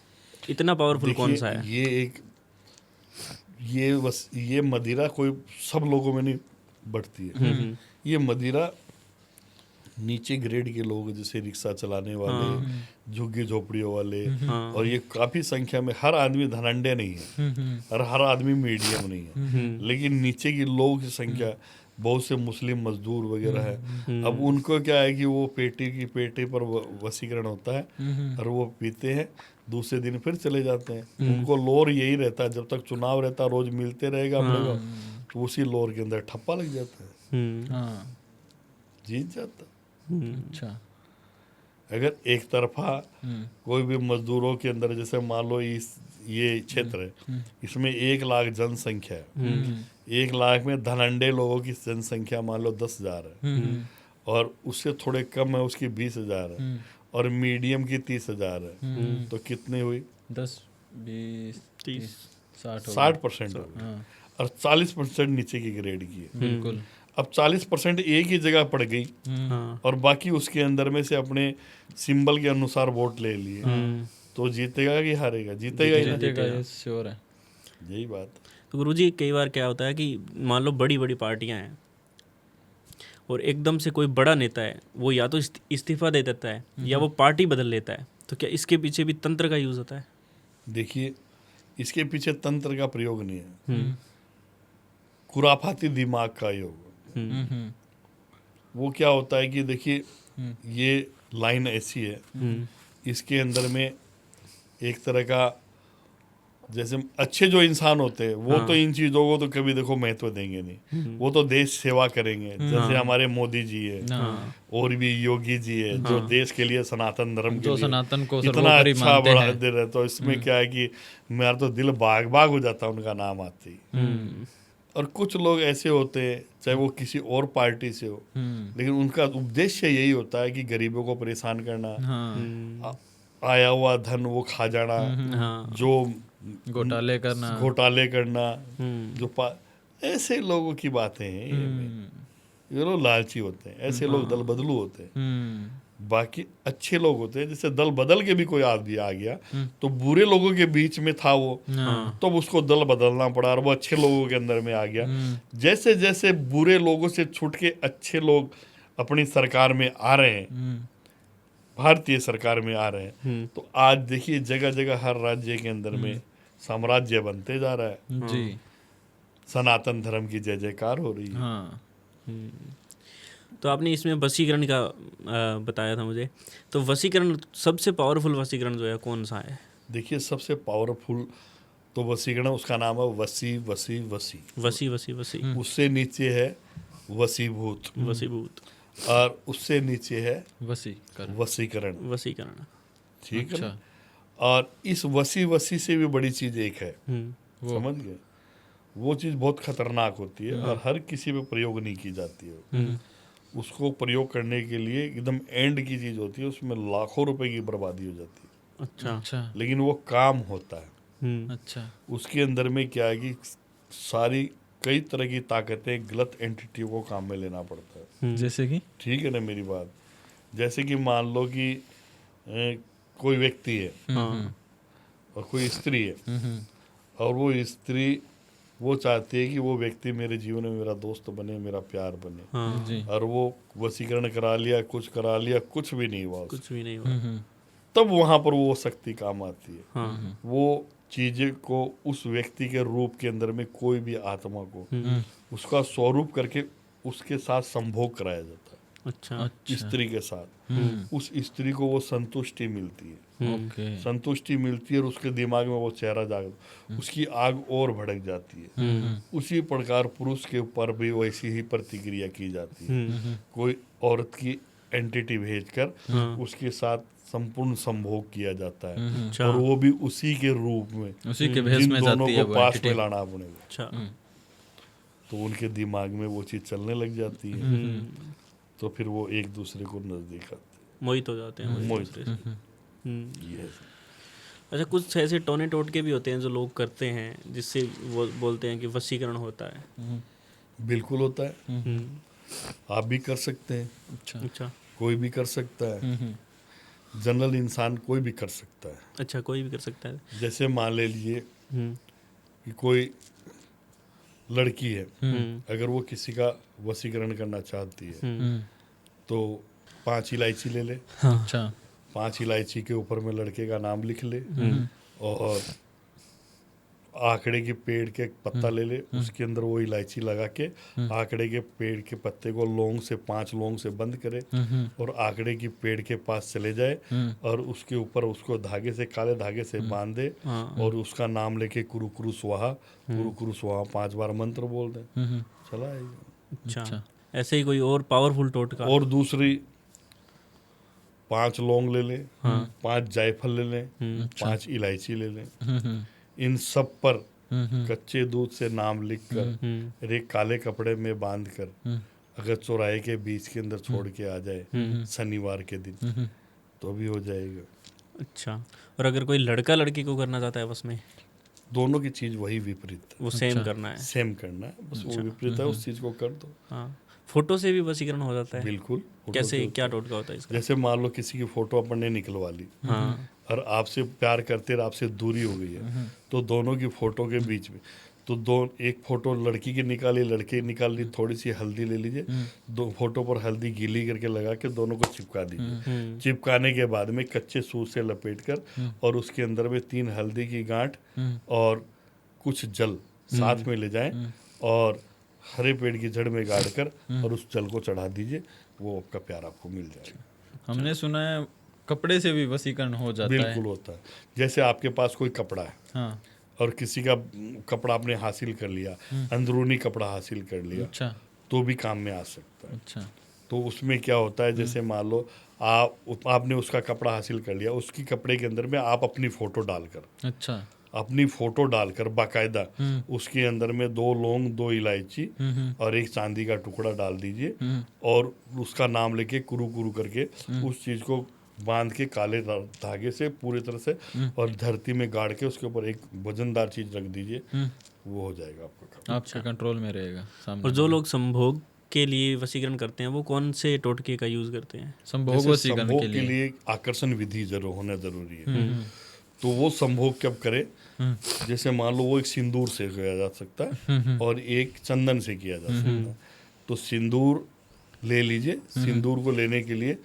इतना पावरफुल कौन सा है? ये मदिरा कोई सब लोगों में नहीं बढ़ती है। ये मदिरा नीचे ग्रेड के लोग, जैसे रिक्शा चलाने वाले, झुग्गी झोपड़ियों वाले, और ये काफी संख्या में, हर आदमी धनाढ्य नहीं है और हर आदमी मीडियम नहीं है, लेकिन नीचे की लोगों की संख्या, बहुत से मुस्लिम मजदूर वगैरह है। अब उनको क्या है कि वो पेटी पर वशीकरण होता है और वो पीते हैं, दूसरे दिन फिर चले जाते हैं। उनको लोर यही रहता है, जब तक चुनाव रहता है रोज मिलते रहेगा हम लोग, तो उसी लोर के अंदर ठप्पा लग जाता है। हाँ। जीत जाता। अच्छा। अगर एक तरफा कोई भी मजदूरों के अंदर, जैसे मान लो ये क्षेत्र है, इसमें 1 लाख जनसंख्या है, 1 लाख में धनाढ्य लोगों की जनसंख्या मान लो 10,000 है, और उससे थोड़े कम है उसकी 20,000 है, और मीडियम की 30,000 है, तो कितनी हुई? 10, 20, 30, 60 60% हो गई। हाँ, और 40% नीचे की ग्रेड की है। बिल्कुल। अब 40% एक ही जगह पड़ गई, हाँ। और बाकी उसके अंदर में से अपने सिंबल के अनुसार वोट ले लिए, तो जीतेगा कि हारेगा? जीतेगा ही ना। जीतेगा, ये श्योर है। यही बात। तो गुरुजी कई बार क्या होता है कि मान लो बड़ी बड़ी पार्टियां हैं और एकदम से कोई बड़ा नेता है, वो या तो इस्तीफा दे देता है या वो पार्टी बदल लेता है, तो क्या इसके पीछे भी तंत्र का यूज होता है? देखिए, इसके पीछे तंत्र का प्रयोग नहीं है, खुराफाती दिमाग का योग। वो क्या होता है कि देखिए, ये लाइन ऐसी है, इसके अंदर में एक तरह का, जैसे अच्छे जो इंसान होते हैं वो तो इन चीजों को तो कभी देखो महत्व देंगे नहीं, वो तो देश सेवा करेंगे, जैसे हमारे मोदी जी है, और भी योगी जी है, जो देश के लिए, सनातन धर्म के जो लिए सनातन को इतना सर्वोपरि अच्छा मानते बढ़ा हैं। दे रहे। तो इसमें क्या है कि मेरा तो दिल बाग बाग हो जाता है उनका नाम आते ही। और कुछ लोग ऐसे होते हैं, चाहे वो किसी और पार्टी से हो, लेकिन उनका उद्देश्य यही होता है कि गरीबों को परेशान करना, आया हुआ धन वो खा जाना, जो घोटाले करना, जो ऐसे लोगों की बातें हैं। ये लोग लालची होते हैं, ऐसे लोग दल बदलू होते हैं। बाकी अच्छे लोग होते हैं, जैसे दल बदल के भी कोई आदमी आ गया तो बुरे लोगों के बीच में था वो, तो उसको दल बदलना पड़ा, और वो अच्छे लोगों के अंदर में आ गया। जैसे जैसे बुरे लोगों से छूट के अच्छे लोग अपनी सरकार में आ रहे हैं, भारतीय सरकार में आ रहे हैं, तो आज देखिए जगह जगह हर राज्य के अंदर में साम्राज्य बनते जा रहा है जी। सनातन धर्म की जय जयकार हो रही है। हाँ। तो आपने इसमें वशीकरण का बताया था मुझे, तो वशीकरण सबसे पावरफुल वशीकरण जो है कौन सा है? देखिए, सबसे पावरफुल तो वशीकरण, उसका नाम है वसी वसी वसी वसी वसी वसी उससे नीचे है वसीभूत, वसीभूत, और उससे नीचे है वसीकरण। वसीकरण। ठीक है ना? और इस वसी वसी से भी बड़ी चीज एक है, समझ गए? वो चीज बहुत खतरनाक होती है और हर किसी पे प्रयोग नहीं की जाती है। उसको प्रयोग करने के लिए एकदम एंड की चीज होती है, उसमें लाखों रुपए की बर्बादी हो जाती है। अच्छा। लेकिन वो काम होता है। अच्छा। उसके अंदर में क्या है कि सारी कई तरह की ताकतें, गलत एंटिटियों को काम में लेना पड़ता है। जैसे कि, ठीक है ना मेरी बात? जैसे कि मान लो कि कोई व्यक्ति है और कोई स्त्री है, और वो स्त्री वो चाहती है कि वो व्यक्ति मेरे जीवन में मेरा दोस्त बने, मेरा प्यार बने, और वो वशीकरण करा लिया, कुछ करा लिया, कुछ भी नहीं हुआ, कुछ भी नहीं हुआ, तब वहां पर वो शक्ति काम आती है। वो चीजें को उस व्यक्ति के रूप के अंदर में कोई भी आत्मा को उसका स्वरूप करके उसके साथ संभोग कराया जाता है। अच्छा। स्त्री के साथ उस स्त्री को वो संतुष्टि मिलती है, संतुष्टि मिलती है, और उसके दिमाग में वो चेहरा जागता, उसकी आग और भड़क जाती है। उसी प्रकार पुरुष के ऊपर भी वैसी ही प्रतिक्रिया की जाती है। कोई औरत की एंटिटी भेजकर उसके साथ संपूर्ण संभोग किया जाता है, और वो भी उसी के रूप में, उसी के भेष में दोनों जाती है को वो पास एंटिटी। में लाना पड़ेगा। अच्छा। तो उनके दिमाग में वो चीज चलने लग जाती है, तो फिर वो एक दूसरे को नजदीक आते हैं, मोहित हो जाते हैं। मोहित। Yes. अच्छा, कुछ ऐसे टोने टोटके भी होते हैं जो लोग करते हैं, जिससे वो बोलते हैं कि वशीकरण होता है। बिल्कुल होता है, आप भी कर सकते हैं, अच्छा। कोई भी कर सकता है, जनरल इंसान कोई भी कर सकता है। अच्छा, कोई भी कर सकता है। जैसे मान ले लिए कि कोई लड़की है, अगर वो किसी का वशीकरण करना चाहती है, तो 5 इलायची ले ले, अच्छा। 5 इलायची के ऊपर में लड़के का नाम लिख ले, और आंकड़े के पेड़ के पत्ता ले ले, उसके अंदर वो इलायची लगा के आंकड़े के पेड़ के पत्ते को लौंग से 5 लौंग से बंद करे, और आंकड़े की पेड़ के पास चले जाए, और उसके ऊपर उसको धागे से, काले धागे से बांध दे, और उसका नाम लेके कुरु कुरु स्वाहा 5 बार मंत्र बोल दे, चला आएगा। अच्छा, ऐसे ही कोई और पावरफुल टोटका? और दूसरी 5 लौंग ले लें, 5 जायफल ले लें, 5 इलायची ले लें। इन सब पर कच्चे दूध से नाम लिखकर एक काले कपड़े में बांधकर अगर चौराहे के बीच के अंदर छोड़ के आ जाए शनिवार के दिन तो भी हो जाएगा। अच्छा, और अगर कोई लड़का लड़की को करना चाहता है बस में? दोनों की चीज वही विपरीत वो सेम करना है? सेम करना है, बस वो विपरीत है, उस चीज को कर दो। हाँ, फोटो से भी वशीकरण हो जाता है? बिल्कुल। कैसे, क्या टोटका होता है इसका? जैसे मान लो किसी की फोटो अपन ने निकलवा ली और आपसे प्यार करते और आपसे दूरी हो गई है, तो दोनों की फोटो के बीच में तो एक फोटो लड़की की निकाली, लड़के निकाल ली, थोड़ी सी हल्दी ले लीजिए, 2 फोटो पर हल्दी गीली करके लगा के दोनों को चिपका दीजिए। चिपकाने के बाद में कच्चे सूत से लपेट कर और उसके अंदर में 3 हल्दी की गांठ और कुछ जल साथ में ले जाएं और हरे पेड़ की जड़ में गाड़ कर और उस जल को चढ़ा दीजिए, वो आपका प्यार आपको मिल जाएगा। हमने सुना है कपड़े से भी वशीकरण हो जाता है। बिल्कुल होता है। जैसे आपके पास कोई कपड़ा है हाँ। और किसी का कपड़ा आपने हासिल कर लिया, अंदरूनी कपड़ा हासिल कर लिया, अच्छा, तो भी काम में आ सकता है। अच्छा, तो उसमें क्या होता है, जैसे मान लो आपने उसका कपड़ा हासिल कर लिया, उसकी कपड़े के अंदर में आप अपनी फोटो डालकर अच्छा, अपनी फोटो डालकर बाकायदा उसके अंदर में 2 लौंग, 2 इलायची और 1 चांदी का टुकड़ा डाल दीजिए और उसका नाम लेके कुरु कुरु करके उस चीज को बांध के काले धागे से पूरी तरह से और धरती में गाड़ के उसके ऊपर एक वजनदार चीज रख दीजिए, वो हो जाएगा आपका काम। आपके कंट्रोल में रहेगा सामने। और जो लोग संभोग के लिए वशीकरण करते हैं वो कौन से टोटके का यूज करते हैं? संभोग जैसे वशीकरण संभोग के लिए आकर्षण विधि होना जरूरी है। तो वो संभोग कब करे, जैसे मान लो वो एक सिंदूर से किया जा सकता है और एक चंदन से किया जा सकता है। तो सिंदूर ले लीजिए, सिंदूर को लेने के लिए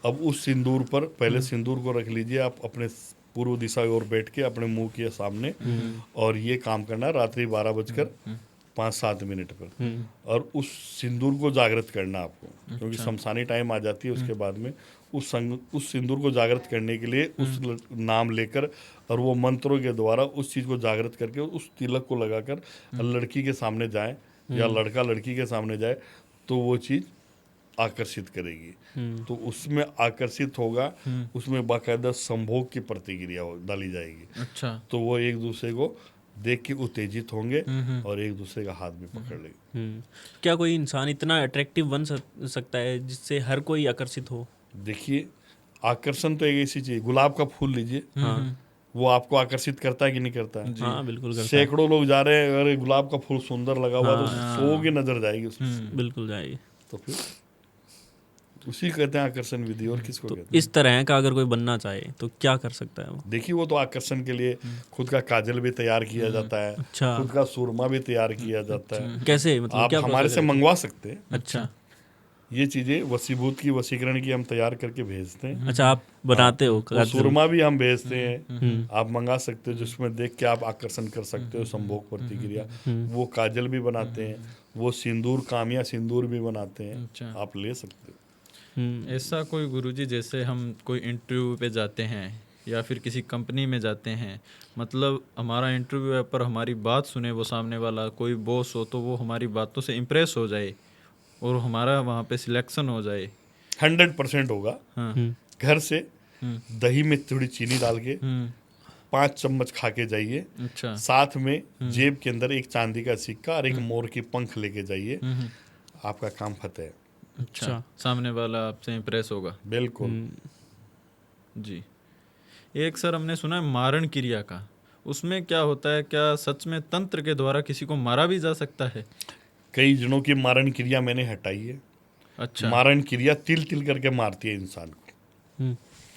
अब उस सिंदूर पर पहले सिंदूर को रख लीजिए आप अपने पूर्व दिशा की ओर बैठ के अपने मुंह के सामने, और ये काम करना है रात्रि 12:05-7 पर, और उस सिंदूर को जागृत करना आपको, क्योंकि शमशानी टाइम आ जाती है उसके बाद में। उस सिंदूर को जागृत करने के लिए उस नाम लेकर और वो मंत्रों के द्वारा उस चीज़ को जागृत करके उस तिलक को लगाकर लड़की के सामने जाए या लड़का लड़की के सामने जाए तो वो चीज़ आकर्षित करेगी। तो उसमें आकर्षित होगा, उसमें बाकायदा संभोग की प्रतिक्रिया डाली जाएगी। अच्छा, तो वो एक दूसरे को देख के उत्तेजित होंगे और एक दूसरे का हाथ भी पकड़ लेंगे। क्या कोई इंसान इतना अट्रैक्टिव बन सकता है जिससे हर कोई आकर्षित हो? देखिए, आकर्षण तो एक ऐसी चीज, गुलाब का फूल लीजिए, वो आपको आकर्षित करता है कि नहीं करता है? हाँ, बिल्कुल करता है। सैकड़ों लोग जा रहे हैं, अगर गुलाब का फूल सुंदर लगा हुआ तो 100 की नजर जाएगी उसमें। बिल्कुल जाएगी। तो फिर उसी कहते हैं आकर्षण विधि, और किसको कहते हैं? इस तरह का अगर कोई बनना चाहे तो क्या कर सकता है वो? देखिए, वो तो आकर्षण के लिए खुद का काजल भी तैयार किया जाता है, अच्छा। खुद का सुरमा भी तैयार किया जाता है। कैसे, मतलब आप क्या हमारे से मंगवा सकते हैं। अच्छा, ये चीजें वशीभूत की, वशीकरण की हम तैयार करके भेजते हैं। अच्छा, आप बनाते हो? और सुरमा भी हम भेजते हैं, आप मंगा सकते हो, जिसमें देख के आप आकर्षण कर सकते हो, संभोग प्रतिक्रिया। वो काजल भी बनाते हैं, वो सिंदूर, कामिया सिंदूर भी बनाते हैं, अच्छा। आप ले सकते हो। ऐसा कोई गुरुजी, जैसे हम कोई इंटरव्यू पे जाते हैं या फिर किसी कंपनी में जाते हैं, मतलब हमारा इंटरव्यू है पर हमारी बात सुने वो सामने वाला, कोई बॉस हो तो वो हमारी बातों से इम्प्रेस हो जाए और हमारा वहाँ पे सिलेक्शन हो जाए? 100% होगा। हाँ। घर से दही में थोड़ी चीनी डाल के 5 चम्मच खा के जाइए। अच्छा, साथ में जेब के अंदर एक चांदी का सिक्का और एक मोर की पंख लेके जाइए, आपका काम फतेह है। अच्छा, सामने वाला आपसे इम्प्रेस होगा। बिल्कुल जी। एक सर हमने सुना है मारण क्रिया का, उसमें क्या होता है? क्या सच में तंत्र के द्वारा किसी को मारा भी जा सकता है? कई जनों की मारण क्रिया मैंने हटाई है। अच्छा, मारण क्रिया तिल तिल करके मारती है इंसान को।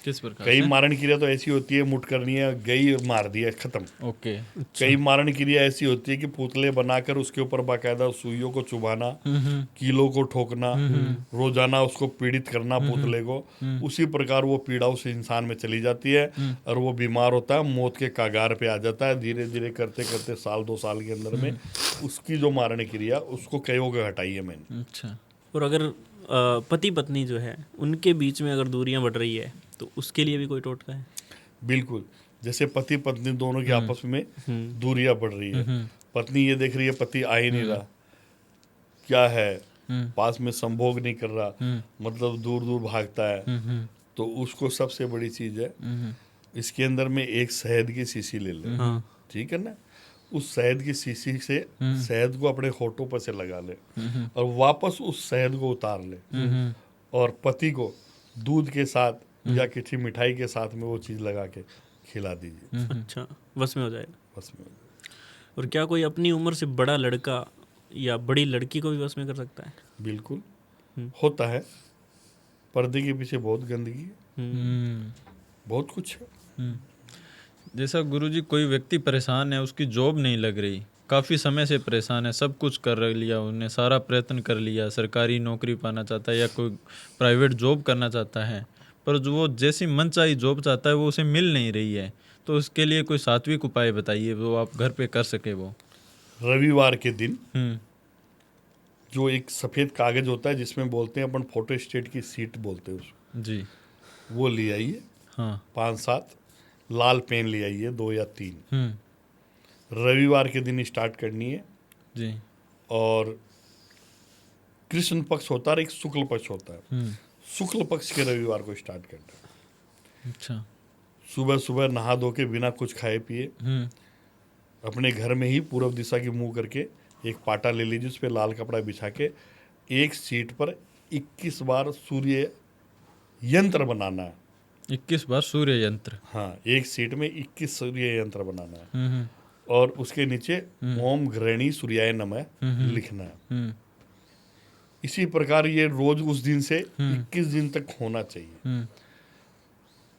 किस प्रकार कई से? मारण क्रिया तो ऐसी होती है, मुठ करनी है, गई मार दिया, खत्म। ओके। कई मारण क्रिया ऐसी होती है कि पुतले बनाकर उसके ऊपर बाकायदा सुइयों को चुभाना, कीलों को ठोकना, रोजाना उसको पीड़ित करना पुतले को। उसी प्रकार वो पीड़ा उस इंसान में चली जाती है और वो बीमार होता है, मौत के कागार पे आ जाता है। धीरे धीरे करते करते 1-2 साल के अंदर में उसकी जो मारण क्रिया, उसको कईयों को हटाई है मैंने। अच्छा। और अगर पति पत्नी जो है उनके बीच में अगर दूरियां बढ़ रही है तो उसके लिए भी कोई टोटका है? बिल्कुल। जैसे पति पत्नी दोनों की आपस में दूरियां बढ़ रही है, पत्नी ये देख रही है पति आ ही नहीं रहा, क्या है, पास में संभोग नहीं कर रहा, मतलब दूर दूर भागता है, तो उसको सबसे बड़ी चीज है, इसके अंदर में एक शहद की शीशी ले ले, ठीक है ना, उस शहद की शीशी से शहद को अपने होठों पर से लगा ले और वापस उस शहद को उतार ले और पति को दूध के साथ या किसी मिठाई के साथ में वो चीज लगा के खिला दीजिए। अच्छा, बस में हो जाएगा। बस में। और क्या कोई अपनी उम्र से बड़ा लड़का या बड़ी लड़की को भी बस में कर सकता है? बिल्कुल होता है। पर्दे के पीछे बहुत गंदगी है, बहुत कुछ है। जैसा गुरुजी कोई व्यक्ति परेशान है, उसकी जॉब नहीं लग रही, काफ़ी समय से परेशान है, सब कुछ कर लिया उन्हें, सारा प्रयत्न कर लिया, सरकारी नौकरी पाना चाहता है या कोई प्राइवेट जॉब करना चाहता है, पर जो वो जैसी मनचाही जॉब चाहता है वो उसे मिल नहीं रही है, तो उसके लिए कोई सात्विक उपाय बताइए वो आप घर पे कर सके। वो रविवार के दिन जो एक सफ़ेद कागज होता है जिसमें बोलते हैं अपन फोटो स्टेट की सीट बोलते हैं उसको, जी, वो ले आइए। हाँ, 5-7 लाल पेन ले आइए, 2 या 3। रविवार के दिन स्टार्ट करनी है जी। और कृष्ण पक्ष होता है और एक शुक्ल पक्ष होता है, शुक्ल पक्ष के रविवार को स्टार्ट करना है। अच्छा। सुबह सुबह नहा धो के बिना कुछ खाए पिए अपने घर में ही पूर्व दिशा की मुंह करके एक पाटा ले लीजिए, उस पर लाल कपड़ा बिछा के एक सीट पर 21 बार सूर्य यंत्र बनाना है। 21 बार सूर्य यंत्र? हाँ, एक सीट में 21 सूर्य यंत्र बनाना है और उसके नीचे ओम घृणी सूर्याय नमः लिखना है। इसी प्रकार ये रोज उस दिन से 21 दिन तक होना चाहिए।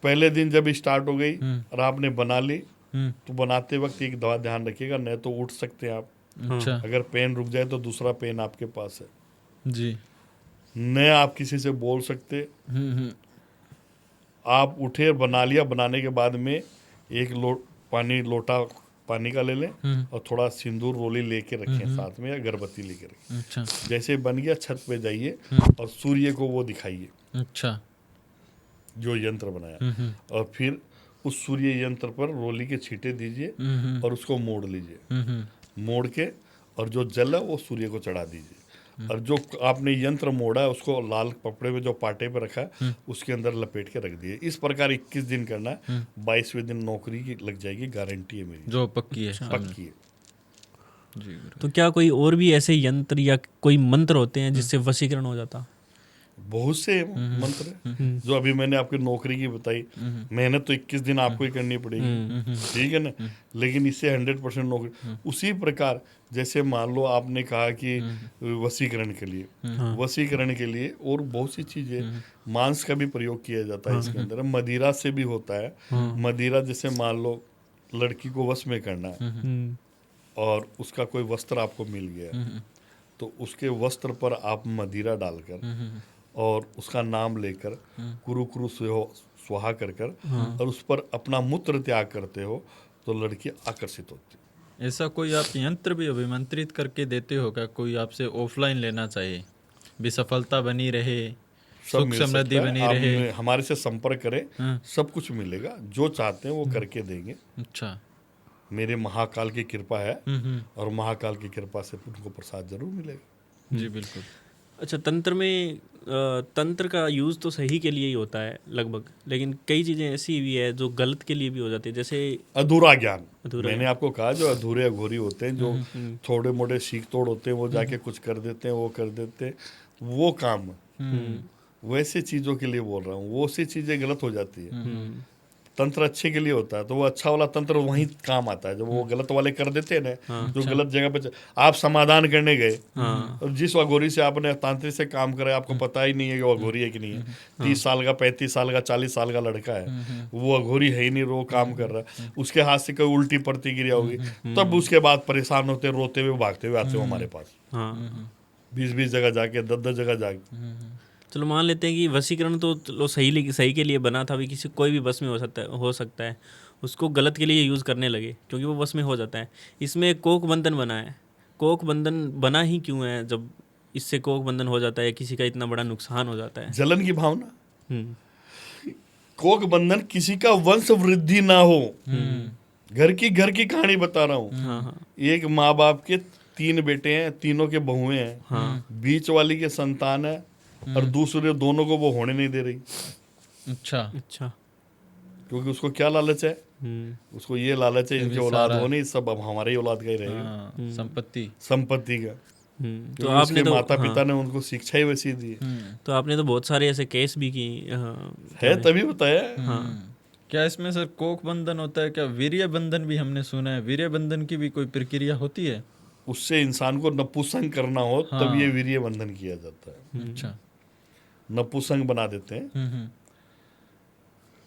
पहले दिन जब स्टार्ट हो गई और आपने बना ली तो बनाते वक्त एक दवा ध्यान रखिएगा, नहीं तो उठ सकते हैं आप। अच्छा। अगर पेन रुक जाए तो दूसरा पेन आपके पास है जी। न आप किसी से बोल सकते। आप उठे, बना लिया, बनाने के बाद में एक लोटा पानी का ले लें और थोड़ा सिंदूर रोली लेके रखें साथ में या अगरबत्ती लेके रखें। अच्छा। जैसे बन गया छत पे जाइए और सूर्य को वो दिखाइए अच्छा। जो यंत्र बनाया और फिर उस सूर्य यंत्र पर रोली के छींटे दीजिए और उसको मोड़ लीजिए। मोड़ के और जो जल है वो सूर्य को चढ़ा दीजिए और जो आपने यंत्र मोड़ा है उसको लाल कपड़े में जो पाटे पे रखा है उसके अंदर लपेट के रख दिए। इस प्रकार 21 दिन करना है। 22वें दिन नौकरी की लग जाएगी, गारंटी है मेरी, जो पक्की है। पक्की है जी। तो क्या कोई और भी ऐसे यंत्र या कोई मंत्र होते हैं जिससे वशीकरण हो जाता? बहुत से मंत्र हैं जो अभी मैंने आपकी नौकरी की बताई। मेहनत तो 21 दिन आपको ही करनी पड़ेगी, ठीक है ना, लेकिन इससे 100% नौकरी। उसी प्रकार जैसे मान लो आपने कहा कि वशीकरण के लिए, वशीकरण के लिए और बहुत सी चीजें, मांस का भी प्रयोग किया जाता है इसके अंदर, मदिरा से भी होता है। मदिरा जैसे मान लो लड़की को वश में करना है और उसका कोई वस्त्र आपको मिल गया तो उसके वस्त्र पर आप मदिरा डालकर और उसका नाम लेकर कुरु कुरु स्वाहा कर और उस पर अपना मूत्र त्याग करते हो तो लड़की आकर्षित होती है। ऐसा कोई आप यंत्र भी अभिमंत्रित करके देते हो क्या? कोई आपसे ऑफलाइन लेना चाहिए भी सफलता बनी रहे, सुख समृद्धि बनी रहे? हमारे से संपर्क करें, सब कुछ मिलेगा, जो चाहते हैं वो करके देंगे। अच्छा। मेरे महाकाल की कृपा है और महाकाल की कृपा से उनको प्रसाद जरूर मिलेगा। जी बिल्कुल। अच्छा, तंत्र में तंत्र का यूज़ तो सही के लिए ही होता है लगभग, लेकिन कई चीज़ें ऐसी भी है जो गलत के लिए भी हो जाती है, जैसे अधूरा ज्ञान। मैंने आपको कहा जो अधूरे अघोरी होते हैं, जो थोड़े मोटे सीख तोड़ होते हैं, वो जाके कुछ कर देते हैं, वो कर देते हैं, वो काम वैसे चीज़ों के लिए बोल रहा हूँ। वो सी चीज़ें गलत हो जाती है। तंत्र अच्छे के लिए होता है तो वो अच्छा वाला तंत्र वहीं काम आता है। जब वो गलत वाले कर देते हैं ना, जो गलत जगह पे आप समाधान करने गए और जिस अघोरी से आपने तांत्रिक से काम करे, आपको पता ही नहीं है कि वो अघोरी है कि नहीं है। 30 साल का, 35 साल का, 40 साल का लड़का है, वो अघोरी है ही नहीं, वो काम कर रहा है, उसके हाथ से कोई उल्टी प्रतिक्रिया होगी, तब उसके बाद परेशान होते, रोते हुए, भागते हुए आते हो हमारे पास। 20-20 जगह जाके, 10-10 जगह जाके। चलो मान लेते हैं कि वशीकरण तो चलो सही के लिए बना था, भी किसी कोई भी बस में हो सकता है, उसको गलत के लिए यूज़ करने लगे क्योंकि वो बस में हो जाता है। इसमें कोक बंधन बना है, कोक बंधन बना ही क्यों है जब इससे कोक बंधन हो जाता है, किसी का इतना बड़ा नुकसान हो जाता है? जलन की भावना। कोक बंधन किसी का वंश वृद्धि ना हो। घर की कहानी बता रहा हूँ। एक माँ बाप के 3 बेटे हैं, तीनों के बहुएं हैं, बीच वाली के संतान है और दूसरे दोनों को वो होने नहीं दे रही। अच्छा। अच्छा। क्योंकि उसको क्या लालच है, उसको ये लालच है इनकी औलाद हो नहीं, सब अब हमारे ही औलाद का ही रहेगा, हाँ, संपत्ति का। तो क्योंकि उसके माता पिता ने उनको शिक्षा ही वैसी दी है। तो आपने तो बहुत सारे ऐसे केस भी की है तभी बताया। क्या इसमें सर कोख बंधन होता है? क्या वीर्य बंधन भी हमने सुना है? वीर्य बंधन की भी कोई प्रक्रिया होती है? उससे इंसान को नपुंसक करना हो तब ये वीर्य बंधन किया जाता है। अच्छा। नपुंसक बना देते हैं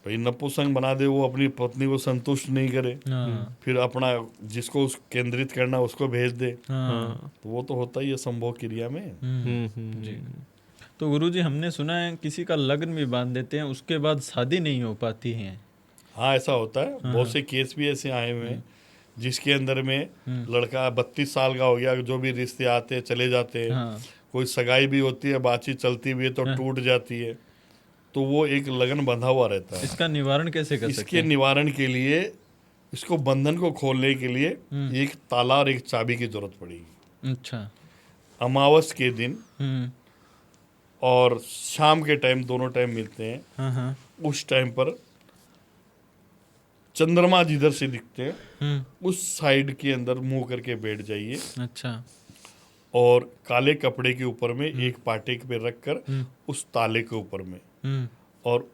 भाई, नपुंसक बना दे, वो अपनी पत्नी को संतुष्ट नहीं करे, फिर अपना जिसको उस केंद्रित करना उसको भेज दे, तो वो तो होता ही है संभोग क्रिया में। जी। तो गुरुजी हमने सुना है किसी का लग्न भी बांध देते हैं, उसके बाद शादी नहीं हो पाती है। हाँ ऐसा होता है, बहुत से केस भी ऐसे आए हुए हैं जिसके अंदर में लड़का 32 साल का हो गया, जो भी रिश्ते आते हैं चले जाते हैं, कोई सगाई भी होती है, बातचीत चलती भी है तो टूट जाती है, तो वो एक लगन बंधा हुआ रहता है। इसका निवारण कैसे कर सकते इसके हैं? निवारण के लिए, इसको बंधन को खोलने के लिए एक ताला और एक चाबी की जरूरत पड़ेगी। अच्छा। अमावस के दिन और शाम के टाइम, दोनों टाइम मिलते हैं। उस टाइम पर चंद्रमा जिधर से दिखते हैं उस साइड के अंदर मुंह करके बैठ जाइए। अच्छा। और काले कपड़े के ऊपर में एक पाटे पे रखकर उस ताले के ऊपर में, और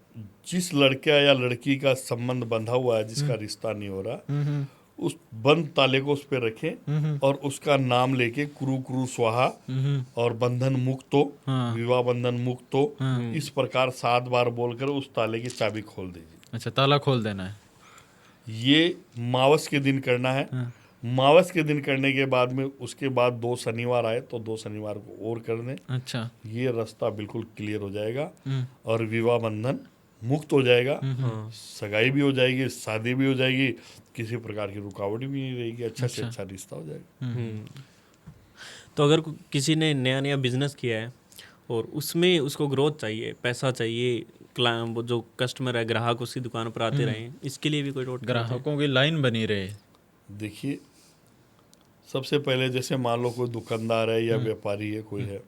जिस लड़का या लड़की का संबंध बंधा हुआ है, जिसका रिश्ता नहीं हो रहा, उस बंद ताले को उस पे रखें और उसका नाम लेके कुरु कुरु स्वाहा और बंधन मुक्तो, विवाह बंधन मुक्तो, इस प्रकार 7 बार बोलकर उस ताले की चाबी खोल दीजिए। अच्छा, ताला खोल देना है। ये मावस के दिन करना है। मावस के दिन करने के बाद में उसके बाद 2 शनिवार आए तो 2 शनिवार को और कर दें। अच्छा। ये रास्ता बिल्कुल क्लियर हो जाएगा और विवाह बंधन मुक्त हो जाएगा, सगाई भी हो जाएगी, शादी भी हो जाएगी, किसी प्रकार की रुकावट भी नहीं रहेगी, अच्छा से अच्छा रिश्ता हो जाएगा। तो अगर किसी ने नया नया बिजनेस किया है और उसमें उसको ग्रोथ चाहिए, पैसा चाहिए, वो जो कस्टमर है, ग्राहक उसकी दुकान पर आते रहे, इसके लिए भी कोई टोटका? ग्राहकों की लाइन बनी रहे। देखिए, सबसे पहले जैसे मान लो कोई दुकानदार है या व्यापारी है, कोई है,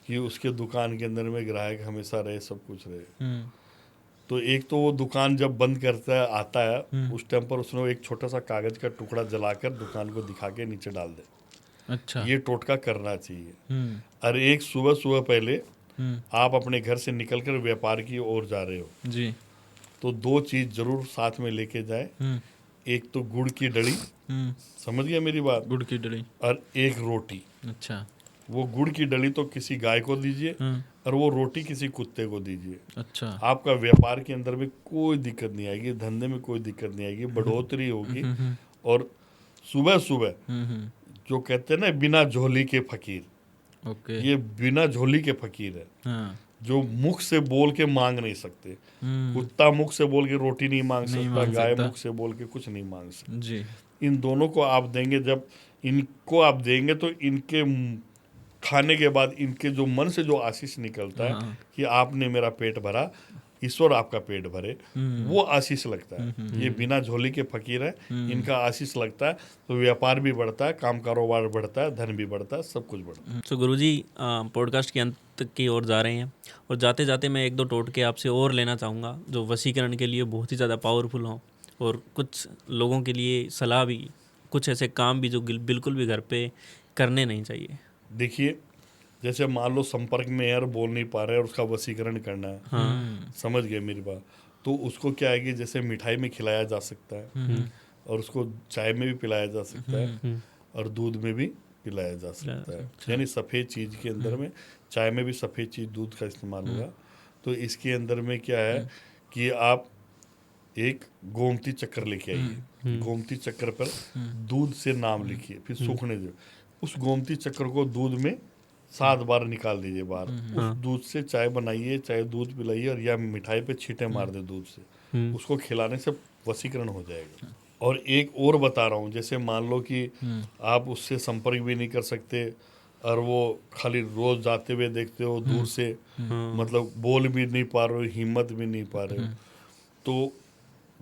कि उसके दुकान के अंदर में ग्राहक हमेशा रहे, सब कुछ रहे, तो एक तो वो दुकान जब बंद करता है, आता है, उस टाइम पर उसने एक छोटा सा कागज का टुकड़ा जलाकर दुकान को दिखा के नीचे डाल दे। अच्छा। ये टोटका करना चाहिए। और एक सुबह सुबह पहले आप अपने घर से निकलकर व्यापार की ओर जा रहे हो जी, तो 2 चीज जरूर साथ में लेके जाए। एक तो गुड़ की डली, समझ गया मेरी बात, गुड़ की डली, और एक रोटी। अच्छा। वो गुड़ की डली तो किसी गाय को दीजिए और वो रोटी किसी कुत्ते को दीजिए। अच्छा। आपका व्यापार के अंदर में कोई दिक्कत नहीं आएगी, धंधे में कोई दिक्कत नहीं आएगी, बढ़ोतरी होगी। और सुबह सुबह जो कहते हैं ना, बिना झोली के फकीर, ओके। ये बिना झोली के फकीर है। हाँ। जो मुख से बोल के मांग नहीं सकते। कुत्ता मुख से बोल के रोटी नहीं मांग सकता, गाय मुख से बोल के कुछ नहीं मांग सकती जी। इन दोनों को आप देंगे, जब इनको आप देंगे तो इनके खाने के बाद इनके जो मन से जो आशीष निकलता है कि आपने मेरा पेट भरा, ईश्वर आपका पेट भरे, वो आशीष लगता है। ये बिना झोली के फकीर है, इनका आशीष लगता है तो व्यापार भी बढ़ता है, काम कारोबार बढ़ता है, धन भी बढ़ता है, सब कुछ बढ़ता है। तो गुरुजी, पॉडकास्ट के अंत की ओर जा रहे हैं और जाते जाते मैं 1-2 टोटके आपसे और लेना चाहूँगा जो वशीकरण के लिए बहुत ही ज़्यादा पावरफुल हों, और कुछ लोगों के लिए सलाह भी, कुछ ऐसे काम भी जो बिल्कुल भी घर पे करने नहीं चाहिए। देखिए, जैसे मान लो संपर्क में यार बोल नहीं पा रहे और उसका वशीकरण करना है, समझ गए मेरी बात, तो उसको क्या है कि जैसे मिठाई में खिलाया जा सकता है और उसको चाय में भी पिलाया जा सकता है और दूध में भी पिलाया जा सकता है। यानी सफ़ेद चीज़ के अंदर में, चाय में भी सफ़ेद चीज़ दूध का इस्तेमाल होगा। तो इसके अंदर में क्या है कि आप एक गोमती चक्कर लेके आइए, गोमती चक्कर पर दूध से नाम लिखिए, फिर सूखने दो। उस गोमती चक्कर को दूध में 7 बार निकाल दीजिए बाहर। उस दूध से चाय बनाइए, चाहे दूध पिलाइए, और या मिठाई पे छींटे मार दे दूध से, उसको खिलाने से वशीकरण हो जाएगा। और एक और बता रहा हूँ, जैसे मान लो कि आप उससे संपर्क भी नहीं कर सकते और वो खाली रोज जाते हुए देखते हो दूर से, मतलब बोल भी नहीं पा रहे हो, हिम्मत भी नहीं पा रहे हो, तो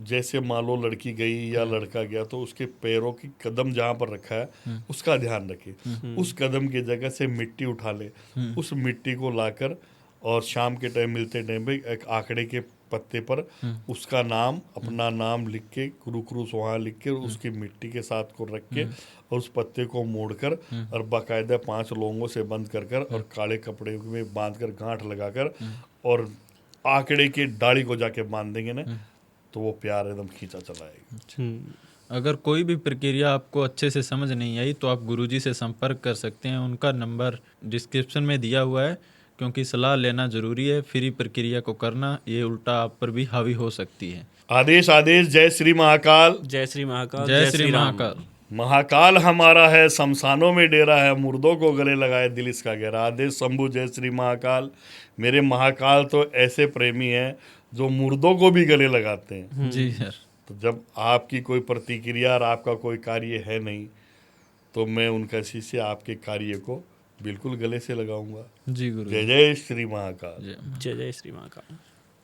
जैसे मान लो लड़की गई या लड़का गया तो उसके पैरों की कदम जहाँ पर रखा है उसका ध्यान रखे, उस कदम की जगह से मिट्टी उठा ले, उस मिट्टी को लाकर और शाम के टाइम मिलते टाइम पे एक आंकड़े के पत्ते पर उसका नाम, अपना नाम लिख के, क्रूस वहाँ लिख के उसकी मिट्टी के साथ को रख के और उस पत्ते को मोड़कर और बाकायदा 5 लोगों से बंद कर कर और काले कपड़े में बांध कर गांठ लगाकर और आंकड़े की डाली को जाके बांध देंगे ना, तो वो प्यार एकदम खींचा चला आएगा। अगर कोई भी प्रक्रिया आपको अच्छे से समझ नहीं आई तो आप गुरुजी से संपर्क कर सकते हैं, उनका नंबर डिस्क्रिप्शन में दिया हुआ है, क्योंकि सलाह लेना जरूरी है। फ्री प्रक्रिया को करना ये उल्टा आप पर भी हावी हो सकती है। आदेश आदेश, जय श्री महाकाल, जय श्री महाकाल, जय श्री महाकाल। महाकाल हमारा है, शमशानों में डेरा है, मुर्दों को गले लगाए दिल इसका गहरा। आदेश शंभू, जय श्री महाकाल। मेरे महाकाल तो ऐसे प्रेमी हैं जो मुर्दों को भी गले लगाते हैं। जी सर। तो जब आपकी कोई प्रतिक्रिया और आपका कोई कार्य है नहीं तो मैं उनका शिष्य आपके कार्य को बिल्कुल गले से लगाऊंगा। जी गुरु। जय जय श्री महाकाल। जय। जय जय श्री महाकाल।